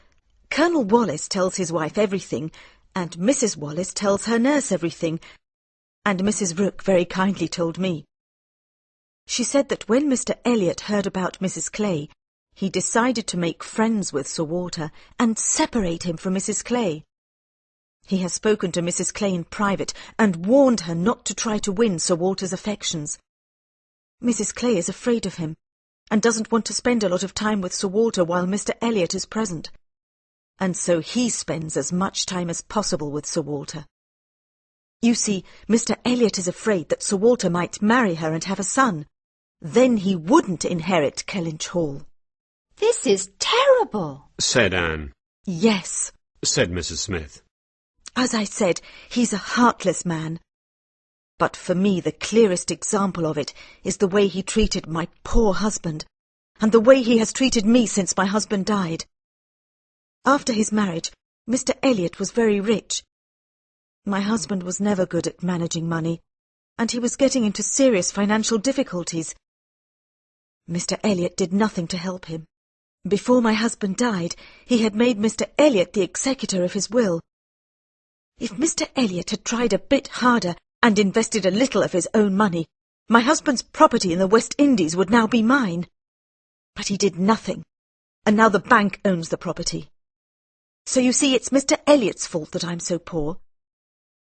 Colonel Wallace tells his wife everything, and Mrs. Wallace tells her nurse everything, and Mrs. Rook very kindly told me. She said that when Mr. Elliot heard about Mrs. Clay, he decided to make friends with Sir Walter and separate him from Mrs. Clay. He has spoken to Mrs. Clay in private and warned her not to try to win Sir Walter's affections. Mrs. Clay is afraid of him and doesn't want to spend a lot of time with Sir Walter while Mr. Elliot is present, and so he spends as much time as possible with Sir Walter. You see, Mr. Elliot is afraid that Sir Walter might marry her and have a son. Then he wouldn't inherit Kellynch Hall. This is terrible, said Anne. Yes, said Mrs. Smith. As I said, he's a heartless man. But for me the clearest example of it is the way he treated my poor husband, and the way he has treated me since my husband died. After his marriage, Mr. Elliot was very rich. My husband was never good at managing money, and he was getting into serious financial difficulties. Mr. Elliot did nothing to help him. Before my husband died, he had made Mr. Elliot the executor of his will. If Mr. Elliot had tried a bit harder and invested a little of his own money, my husband's property in the West Indies would now be mine. But he did nothing, and now the bank owns the property. So you see, it's Mr. Elliot's fault that I'm so poor.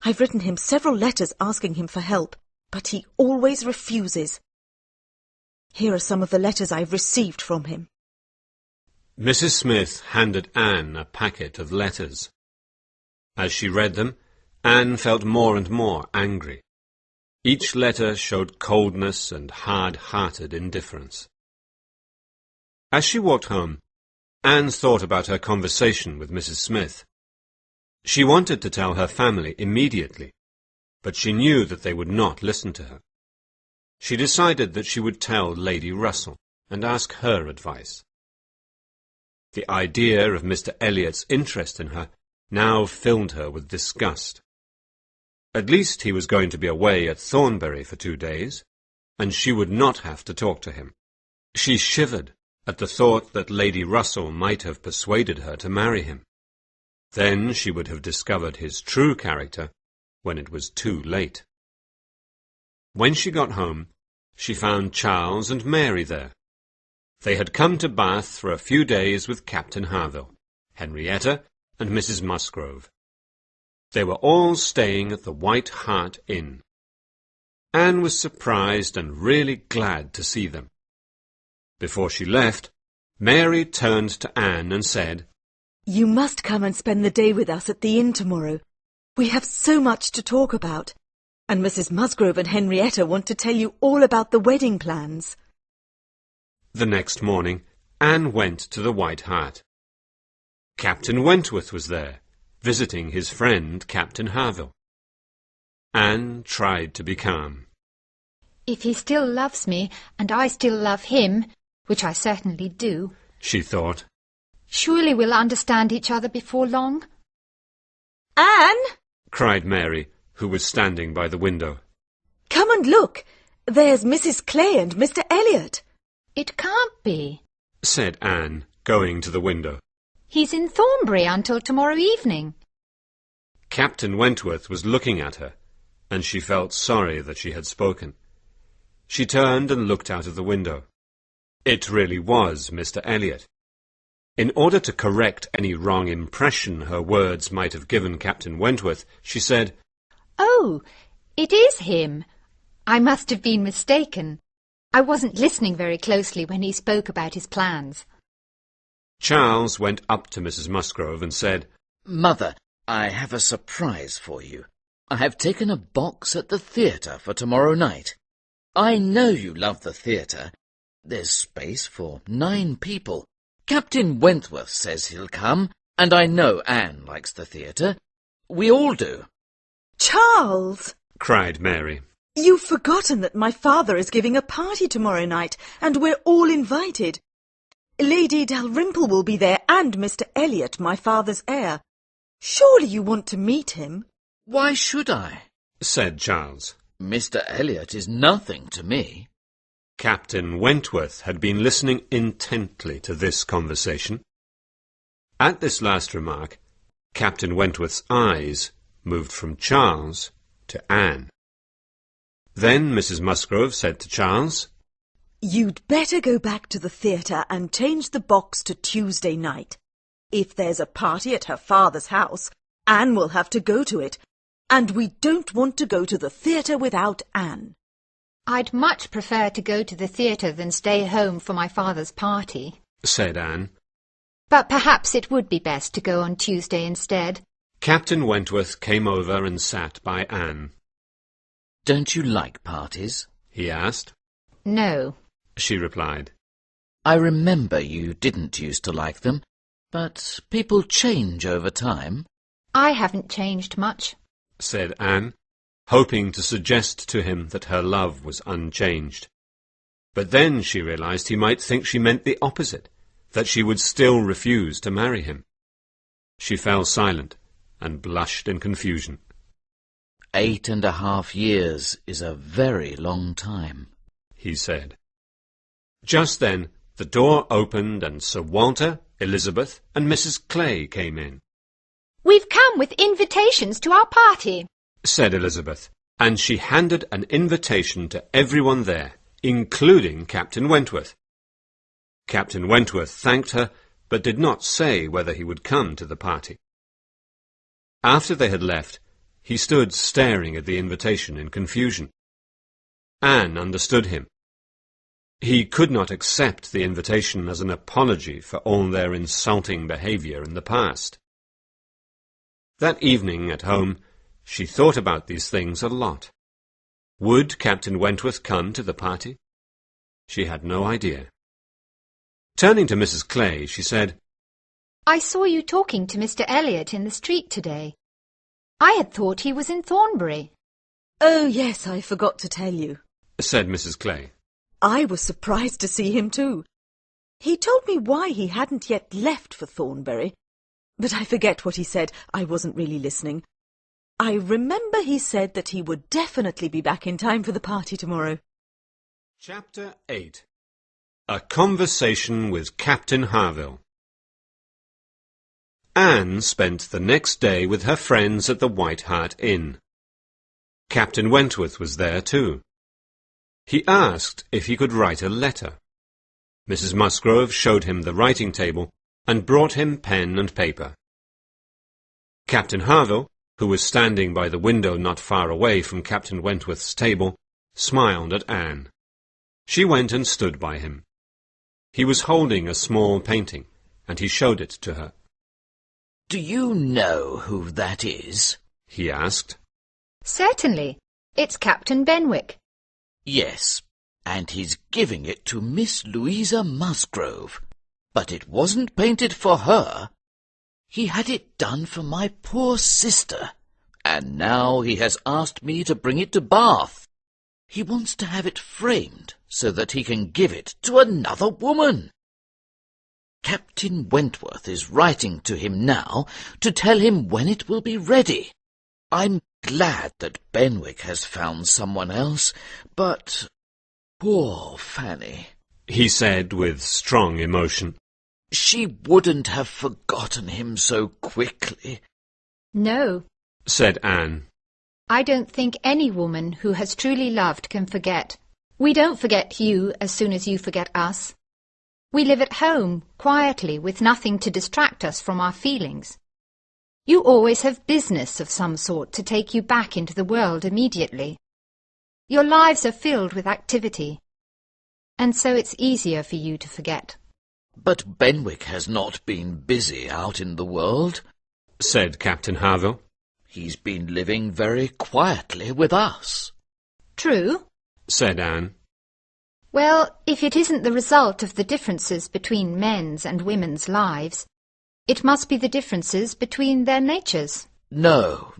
I've written him several letters asking him for help, but he always refuses. Here are some of the letters I've received from him. Mrs. Smith handed Anne a packet of letters. As she read them, Anne felt more and more angry. Each letter showed coldness and hard-hearted indifference. As she walked home, Anne thought about her conversation with Mrs. Smith. She wanted to tell her family immediately, but she knew that they would not listen to her. She decided that she would tell Lady Russell and ask her advice. The idea of Mr. Elliot's interest in her now filled her with disgust. At least he was going to be away at Thornbury for 2 days, and she would not have to talk to him. She shivered at the thought that Lady Russell might have persuaded her to marry him. Then she would have discovered his true character when it was too late. When she got home, she found Charles and Mary there. They had come to Bath for a few days with Captain Harville, Henrietta, and Mrs. Musgrove. They were all staying at the White Hart Inn. Anne was surprised and really glad to see them. Before she left, Mary turned to Anne and said, "You must come and spend the day with us at the inn tomorrow. We have so much to talk about, and Mrs. Musgrove and Henrietta want to tell you all about the wedding plans." The next morning, Anne went to the White Hart. Captain Wentworth was there, visiting his friend Captain Harville. Anne tried to be calm. If he still loves me, and I still love him, which I certainly do, she thought, surely we'll understand each other before long. "Anne!" cried Mary, who was standing by the window. "Come and look. There's Mrs. Clay and Mr. Elliot." It can't be. Said Anne, going to the window. He's in Thornbury until tomorrow evening. Captain Wentworth was looking at her, and she felt sorry that she had spoken. She turned and looked out of the window. It really was Mr. Elliot. In order to correct any wrong impression her words might have given Captain Wentworth, she said, "Oh, it is him. I must have been mistaken. I wasn't listening very closely when he spoke about his plans." Charles went up to Mrs. Musgrove and said, "Mother, I have a surprise for you. I have taken a box at the theatre for tomorrow night. I know you love the theatre. There's space for 9 people. Captain Wentworth says he'll come, and I know Anne likes the theatre. We all do." "Charles!" cried Mary. "You've forgotten that my father is giving a party tomorrow night, and we're all invited. Lady Dalrymple will be there, and Mr. Elliot, my father's heir. Surely you want to meet him?" "Why should I?" said Charles. "Mr. Elliot is nothing to me." Captain Wentworth had been listening intently to this conversation. At this last remark, Captain Wentworth's eyes moved from Charles to Anne. Then Mrs. Musgrove said to Charles, "You'd better go back to the theatre and change the box to Tuesday night. If there's a party at her father's house, Anne will have to go to it, and we don't want to go to the theatre without Anne." "I'd much prefer to go to the theatre than stay home for my father's party," said Anne. "but perhaps it would be best to go on Tuesday instead." Captain Wentworth came over and sat by Anne. "Don't you like parties?" he asked. "No," she replied. "I remember you didn't used to like them, but people change over time." "I haven't changed much," said Anne, hoping to suggest to him that her love was unchanged. But then she realized he might think she meant the opposite, that she would still refuse to marry him. She fell silent and blushed in confusion. 8.5 years is a very long time, he said. Just then the door opened and Sir Walter, Elizabeth and Mrs. Clay came in. "We've come with invitations to our party," said Elizabeth, and she handed an invitation to everyone there, including Captain Wentworth. Captain Wentworth thanked her, but did not say whether he would come to the party. After they had left, he stood staring at the invitation in confusion. Anne understood him. He could not accept the invitation as an apology for all their insulting behaviour in the past. That evening at home, she thought about these things a lot. Would Captain Wentworth come to the party? She had no idea. Turning to Mrs. Clay, she said, "I saw you talking to Mr. Elliot in the street today. I had thought he was in Thornbury." "Oh, yes, I forgot to tell you," said Mrs. Clay. "I was surprised to see him too. He told me why he hadn't yet left for Thornbury, but I forget what he said. I wasn't really listening. I remember he said that he would definitely be back in time for the party tomorrow." Chapter 8. A Conversation with Captain Harville. Anne spent the next day with her friends at the White Hart Inn. Captain Wentworth was there too. He asked if he could write a letter. Mrs. Musgrove showed him the writing table and brought him pen and paper. Captain Harville, who was standing by the window not far away from Captain Wentworth's table, smiled at Anne. She went and stood by him. He was holding a small painting, and he showed it to her. "Do you know who that is?" he asked. Certainly. It's Captain Benwick. "Yes, and he's giving it to Miss Louisa Musgrove. But it wasn't painted for her. He had it done for my poor sister, and now he has asked me to bring it to Bath. He wants to have it framed so that he can give it to another woman. Captain Wentworth is writing to him now to tell him when it will be ready. I'm glad that Benwick has found someone else, but poor Fanny," he said with strong emotion. "She wouldn't have forgotten him so quickly." No, said Anne. I don't think any woman who has truly loved can forget. We don't forget you as soon as you forget us. We live at home, quietly, with nothing to distract us from our feelings. You always have business of some sort to take you back into the world immediately. Your lives are filled with activity, and so it's easier for you to forget. "But Benwick has not been busy out in the world," said Captain Harville. "He's been living very quietly with us." True, said Anne. Well, if it isn't the result of the differences between men's and women's lives, it must be the differences between their natures. No,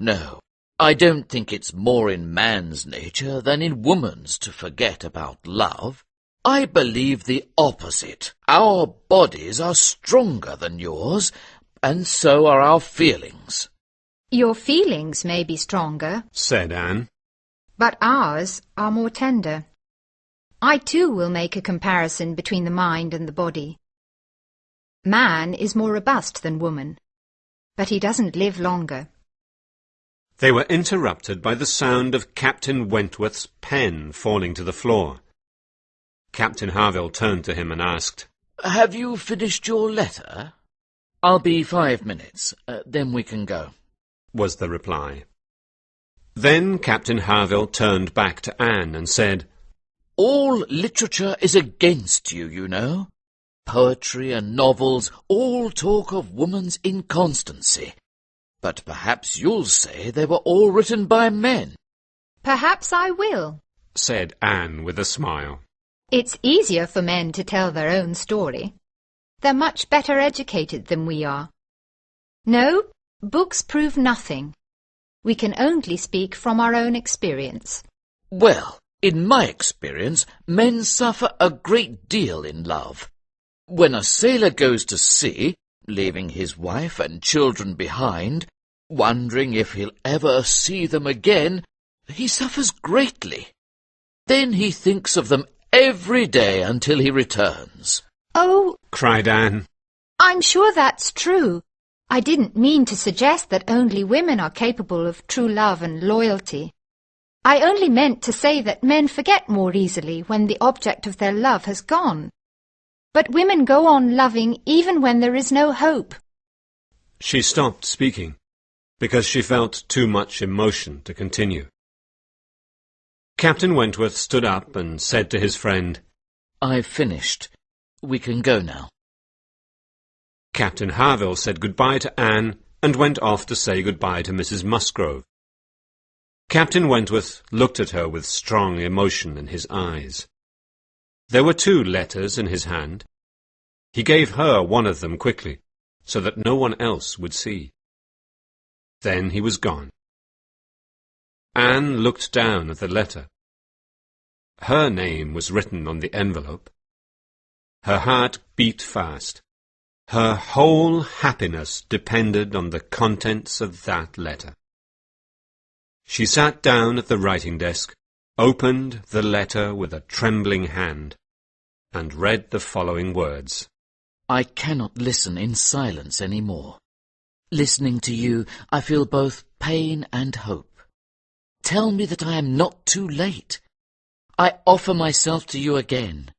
I don't think it's more in man's nature than in woman's to forget about love. I believe the opposite. Our bodies are stronger than yours, and so are our feelings. Your feelings may be stronger, said Anne, but ours are more tender. I too will make a comparison between the mind and the body. Man is more robust than woman, but he doesn't live longer. They were interrupted by the sound of Captain Wentworth's pen falling to the floor. Captain Harville turned to him and asked, "Have you finished your letter?" "I'll be 5 minutes, then we can go," was the reply. Then Captain Harville turned back to Anne and said, "All literature is against you, you know. Poetry and novels all talk of woman's inconstancy. But perhaps you'll say they were all written by men." Perhaps I will, said Anne with a smile. It's easier for men to tell their own story. They're much better educated than we are. No, books prove nothing. We can only speak from our own experience. "Well, in my experience, men suffer a great deal in love. When a sailor goes to sea, leaving his wife and children behind, wondering if he'll ever see them again, he suffers greatly. Then he thinks of them every day until he returns." Oh, cried Anne. I'm sure that's true. I didn't mean to suggest that only women are capable of true love and loyalty. I only meant to say that men forget more easily when the object of their love has gone. But women go on loving even when there is no hope. She stopped speaking because she felt too much emotion to continue. Captain Wentworth stood up and said to his friend, "I've finished. We can go now." Captain Harville said goodbye to Anne and went off to say goodbye to Mrs. Musgrove. Captain Wentworth looked at her with strong emotion in his eyes. There were 2 letters in his hand. He gave her one of them quickly, so that no one else would see. Then he was gone. Anne looked down at the letter. Her name was written on the envelope. Her heart beat fast. Her whole happiness depended on the contents of that letter. She sat down at the writing desk, opened the letter with a trembling hand, and read the following words. "I cannot listen in silence any more. Listening to you, I feel both pain and hope. Tell me that I am not too late. I offer myself to you again.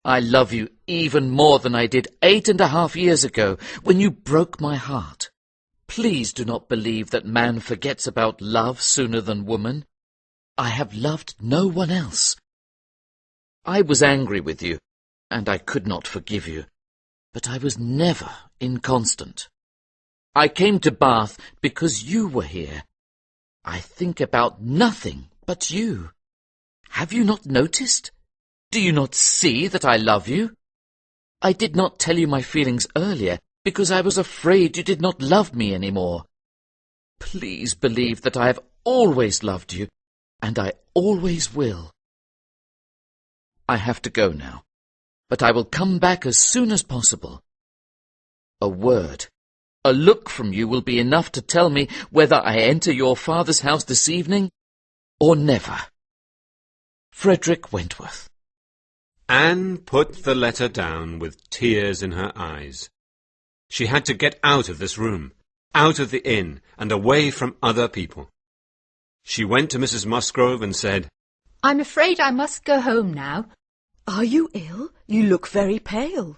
I love you even more than I did 8.5 years ago, when you broke my heart. Please do not believe that man forgets about love sooner than woman. I have loved no one else. I was angry with you, and I could not forgive you, but I was never inconstant. I came to Bath because you were here. I think about nothing but you. Have you not noticed? Do you not see that I love you? I did not tell you my feelings earlier because I was afraid you did not love me any more. Please believe that I have always loved you, and I always will. I have to go now, but I will come back as soon as possible. A word, a look from you will be enough to tell me whether I enter your father's house this evening or never. Frederick Wentworth. Anne put the letter down with tears in her eyes. She had to get out of this room, out of the inn, and away from other people. She went to Mrs. Musgrove and said, I'm afraid I must go home now. Are you ill? You look very pale.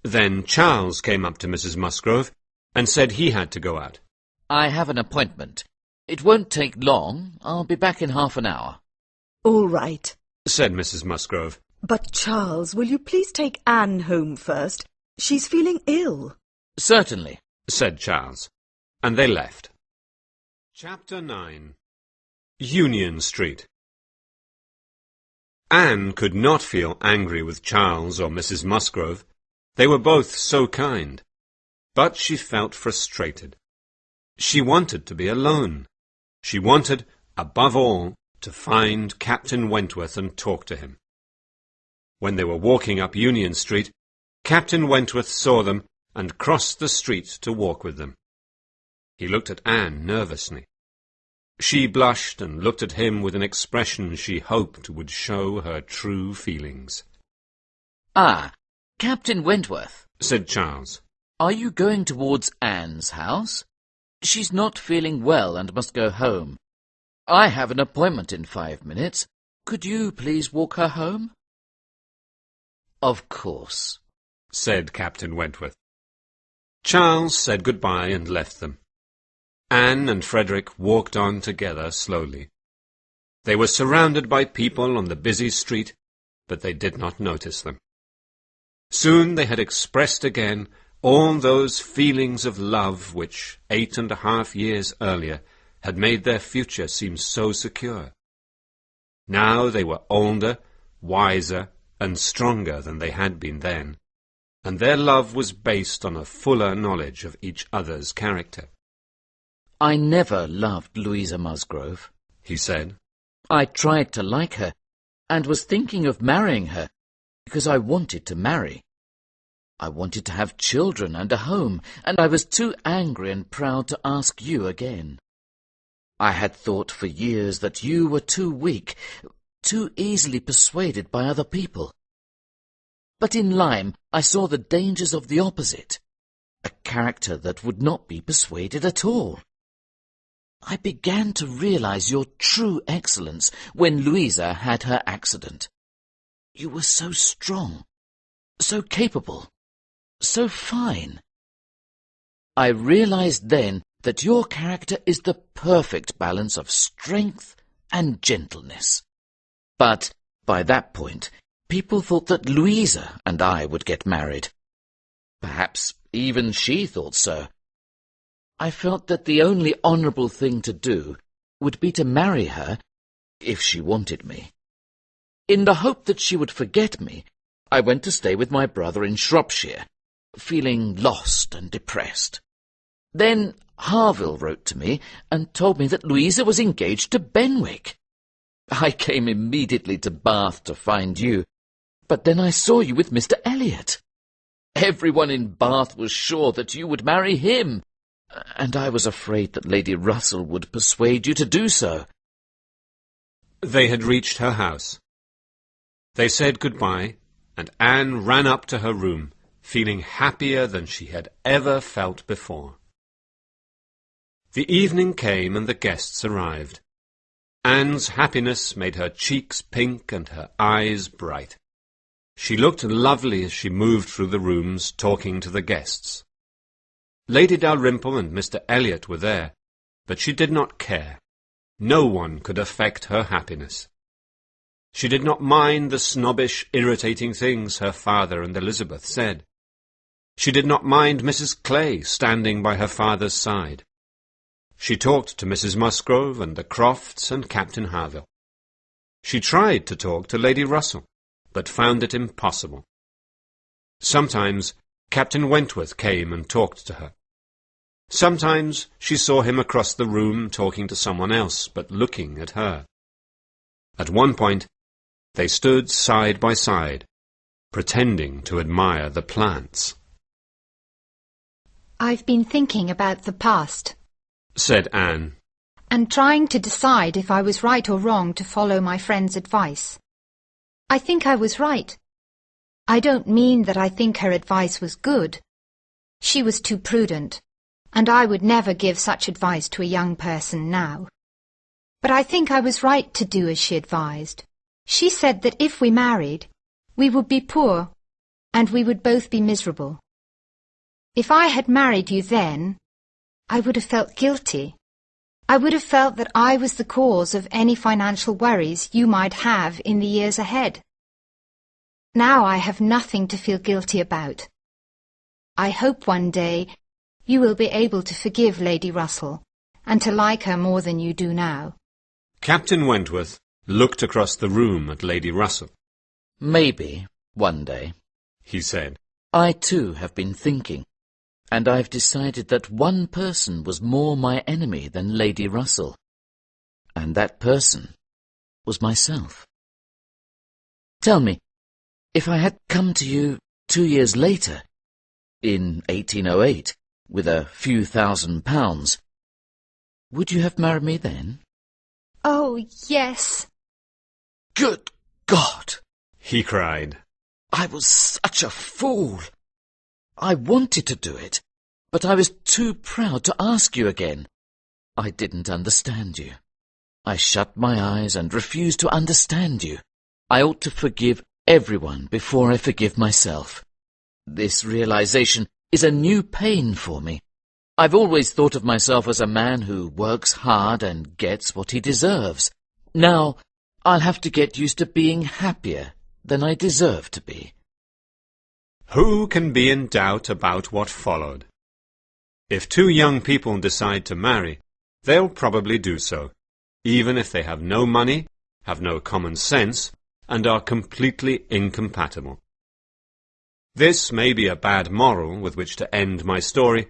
Then Charles came up to Mrs. Musgrove and said he had to go out. I have an appointment. It won't take long. I'll be back in half an hour. All right, said Mrs. Musgrove. but Charles, will you please take Anne home first? She's feeling ill. Certainly, said Charles, and they left. Chapter 9. Union Street. Anne could not feel angry with Charles or Mrs. Musgrove. They were both so kind. But she felt frustrated. She wanted to be alone. She wanted, above all, to find Captain Wentworth and talk to him. When they were walking up Union Street, Captain Wentworth saw them and crossed the street to walk with them. He looked at Anne nervously. She blushed and looked at him with an expression she hoped would show her true feelings. Ah, Captain Wentworth, said Charles. Are you going towards Anne's house? She's not feeling well and must go home. I have an appointment in 5 minutes. Could you please walk her home? Of course, said Captain Wentworth. Charles said goodbye and left them. Anne and Frederick walked on together slowly. They were surrounded by people on the busy street, but they did not notice them. Soon they had expressed again all those feelings of love which 8.5 years earlier had made their future seem so secure. Now they were older, wiser, and stronger than they had been then, and their love was based on a fuller knowledge of each other's character. I never loved Louisa Musgrove, he said. I tried to like her, and was thinking of marrying her, because I wanted to marry. I wanted to have children and a home, and I was too angry and proud to ask you again. I had thought for years that you were too weak, too easily persuaded by other people. But in Lyme I saw the dangers of the opposite, a character that would not be persuaded at all. I began to realize your true excellence when Louisa had her accident. You were so strong, so capable, so fine. I realized then that your character is the perfect balance of strength and gentleness. But by that point, people thought that Louisa and I would get married. Perhaps even she thought so. I felt that the only honourable thing to do would be to marry her if she wanted me. In the hope that she would forget me, I went to stay with my brother in Shropshire, feeling lost and depressed. Then Harville wrote to me and told me that Louisa was engaged to Benwick. I came immediately to Bath to find you, but then I saw you with Mr. Elliot. Everyone in Bath was sure that you would marry him, and I was afraid that Lady Russell would persuade you to do so. They had reached her house. They said goodbye, and Anne ran up to her room, feeling happier than she had ever felt before. The evening came and the guests arrived. Anne's happiness made her cheeks pink and her eyes bright. She looked lovely as she moved through the rooms talking to the guests. Lady Dalrymple and Mr. Elliot were there, but she did not care. No one could affect her happiness. She did not mind the snobbish, irritating things her father and Elizabeth said. She did not mind Mrs. Clay standing by her father's side. She talked to Mrs. Musgrove and the Crofts and Captain Harville. She tried to talk to Lady Russell, but found it impossible. Sometimes Captain Wentworth came and talked to her. Sometimes she saw him across the room talking to someone else, but looking at her. At one point, they stood side by side, pretending to admire the plants. "I've been thinking about the past," said Anne, "and trying to decide if I was right or wrong to follow my friend's advice. I think I was right. I don't mean that I think her advice was good. She was too prudent, and I would never give such advice to a young person now. But I think I was right to do as she advised. She said that if we married, we would be poor, and we would both be miserable. If I had married you then, I would have felt guilty. I would have felt that I was the cause of any financial worries you might have in the years ahead. Now I have nothing to feel guilty about. I hope one day you will be able to forgive Lady Russell and to like her more than you do now." Captain Wentworth looked across the room at Lady Russell. Maybe, one day, he said. I too have been thinking, and I've decided that one person was more my enemy than Lady Russell, and that person was myself. Tell me, if I had come to you 2 years later, in 1808, with a few £1,000, would you have married me then? "Oh, yes." Good God! he cried. I was such a fool. I wanted to do it, but I was too proud to ask you again. I didn't understand you. I shut my eyes and refused to understand you. I ought to forgive everyone before I forgive myself. This realization is a new pain for me. I've always thought of myself as a man who works hard and gets what he deserves. Now I'll have to get used to being happier than I deserve to be. Who can be in doubt about what followed? If two young people decide to marry, they'll probably do so, even if they have no money, have no common sense, and are completely incompatible. This may be a bad moral with which to end my story,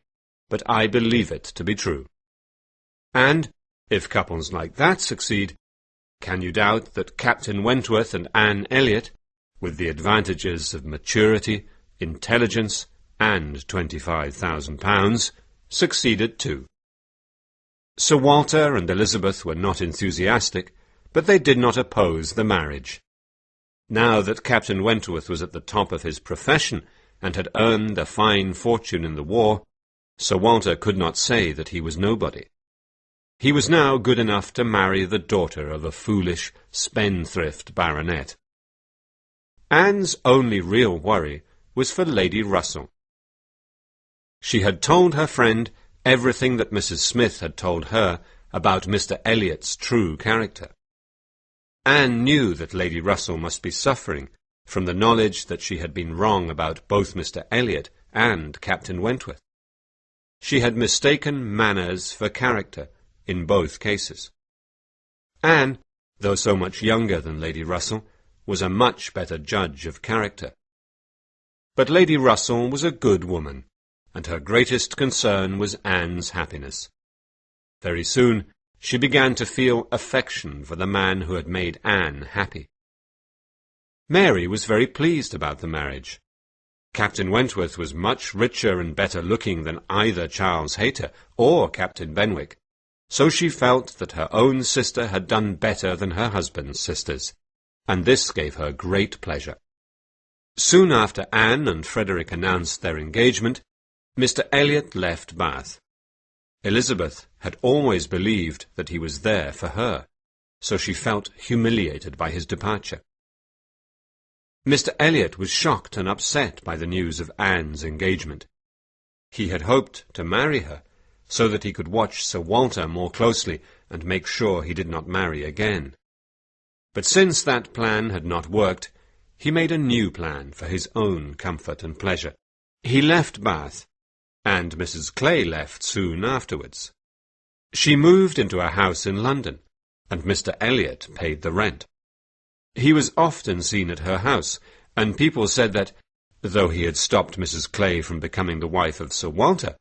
but I believe it to be true. And, if couples like that succeed, can you doubt that Captain Wentworth and Anne Elliot, with the advantages of maturity, intelligence, and £25,000, succeeded too? Sir Walter and Elizabeth were not enthusiastic, but they did not oppose the marriage. Now that Captain Wentworth was at the top of his profession and had earned a fine fortune in the war, Sir Walter could not say that he was nobody. He was now good enough to marry the daughter of a foolish, spendthrift baronet. Anne's only real worry was for Lady Russell. She had told her friend everything that Mrs. Smith had told her about Mr. Elliot's true character. Anne knew that Lady Russell must be suffering from the knowledge that she had been wrong about both Mr. Elliot and Captain Wentworth. She had mistaken manners for character in both cases. Anne, though so much younger than Lady Russell, was a much better judge of character. But Lady Russell was a good woman, and her greatest concern was Anne's happiness. Very soon she began to feel affection for the man who had made Anne happy. Mary was very pleased about the marriage. Captain Wentworth was much richer and better looking than either Charles Hayter or Captain Benwick, so she felt that her own sister had done better than her husband's sisters, and this gave her great pleasure. Soon after Anne and Frederick announced their engagement, Mr. Elliot left Bath. Elizabeth had always believed that he was there for her, so she felt humiliated by his departure. Mr. Elliot was shocked and upset by the news of Anne's engagement. He had hoped to marry her, so that he could watch Sir Walter more closely and make sure he did not marry again. But since that plan had not worked, he made a new plan for his own comfort and pleasure. He left Bath, and Mrs. Clay left soon afterwards. She moved into a house in London, and Mr. Elliot paid the rent. He was often seen at her house, and people said that, though he had stopped Mrs. Clay from becoming the wife of Sir Walter,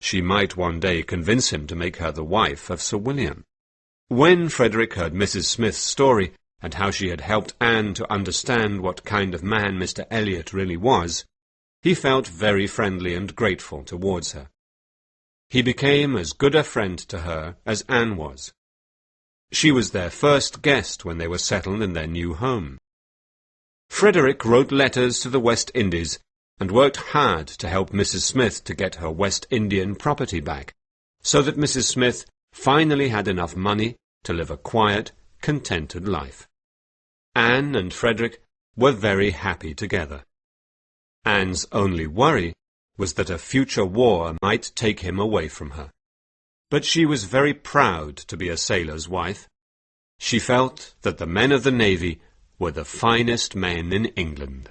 she might one day convince him to make her the wife of Sir William. When Frederick heard Mrs. Smith's story, and how she had helped Anne to understand what kind of man Mr. Elliot really was, he felt very friendly and grateful towards her. He became as good a friend to her as Anne was. She was their first guest when they were settled in their new home. Frederick wrote letters to the West Indies and worked hard to help Mrs. Smith to get her West Indian property back, so that Mrs. Smith finally had enough money to live a quiet, contented life. Anne and Frederick were very happy together. Anne's only worry was that a future war might take him away from her. But she was very proud to be a sailor's wife. She felt that the men of the Navy were the finest men in England.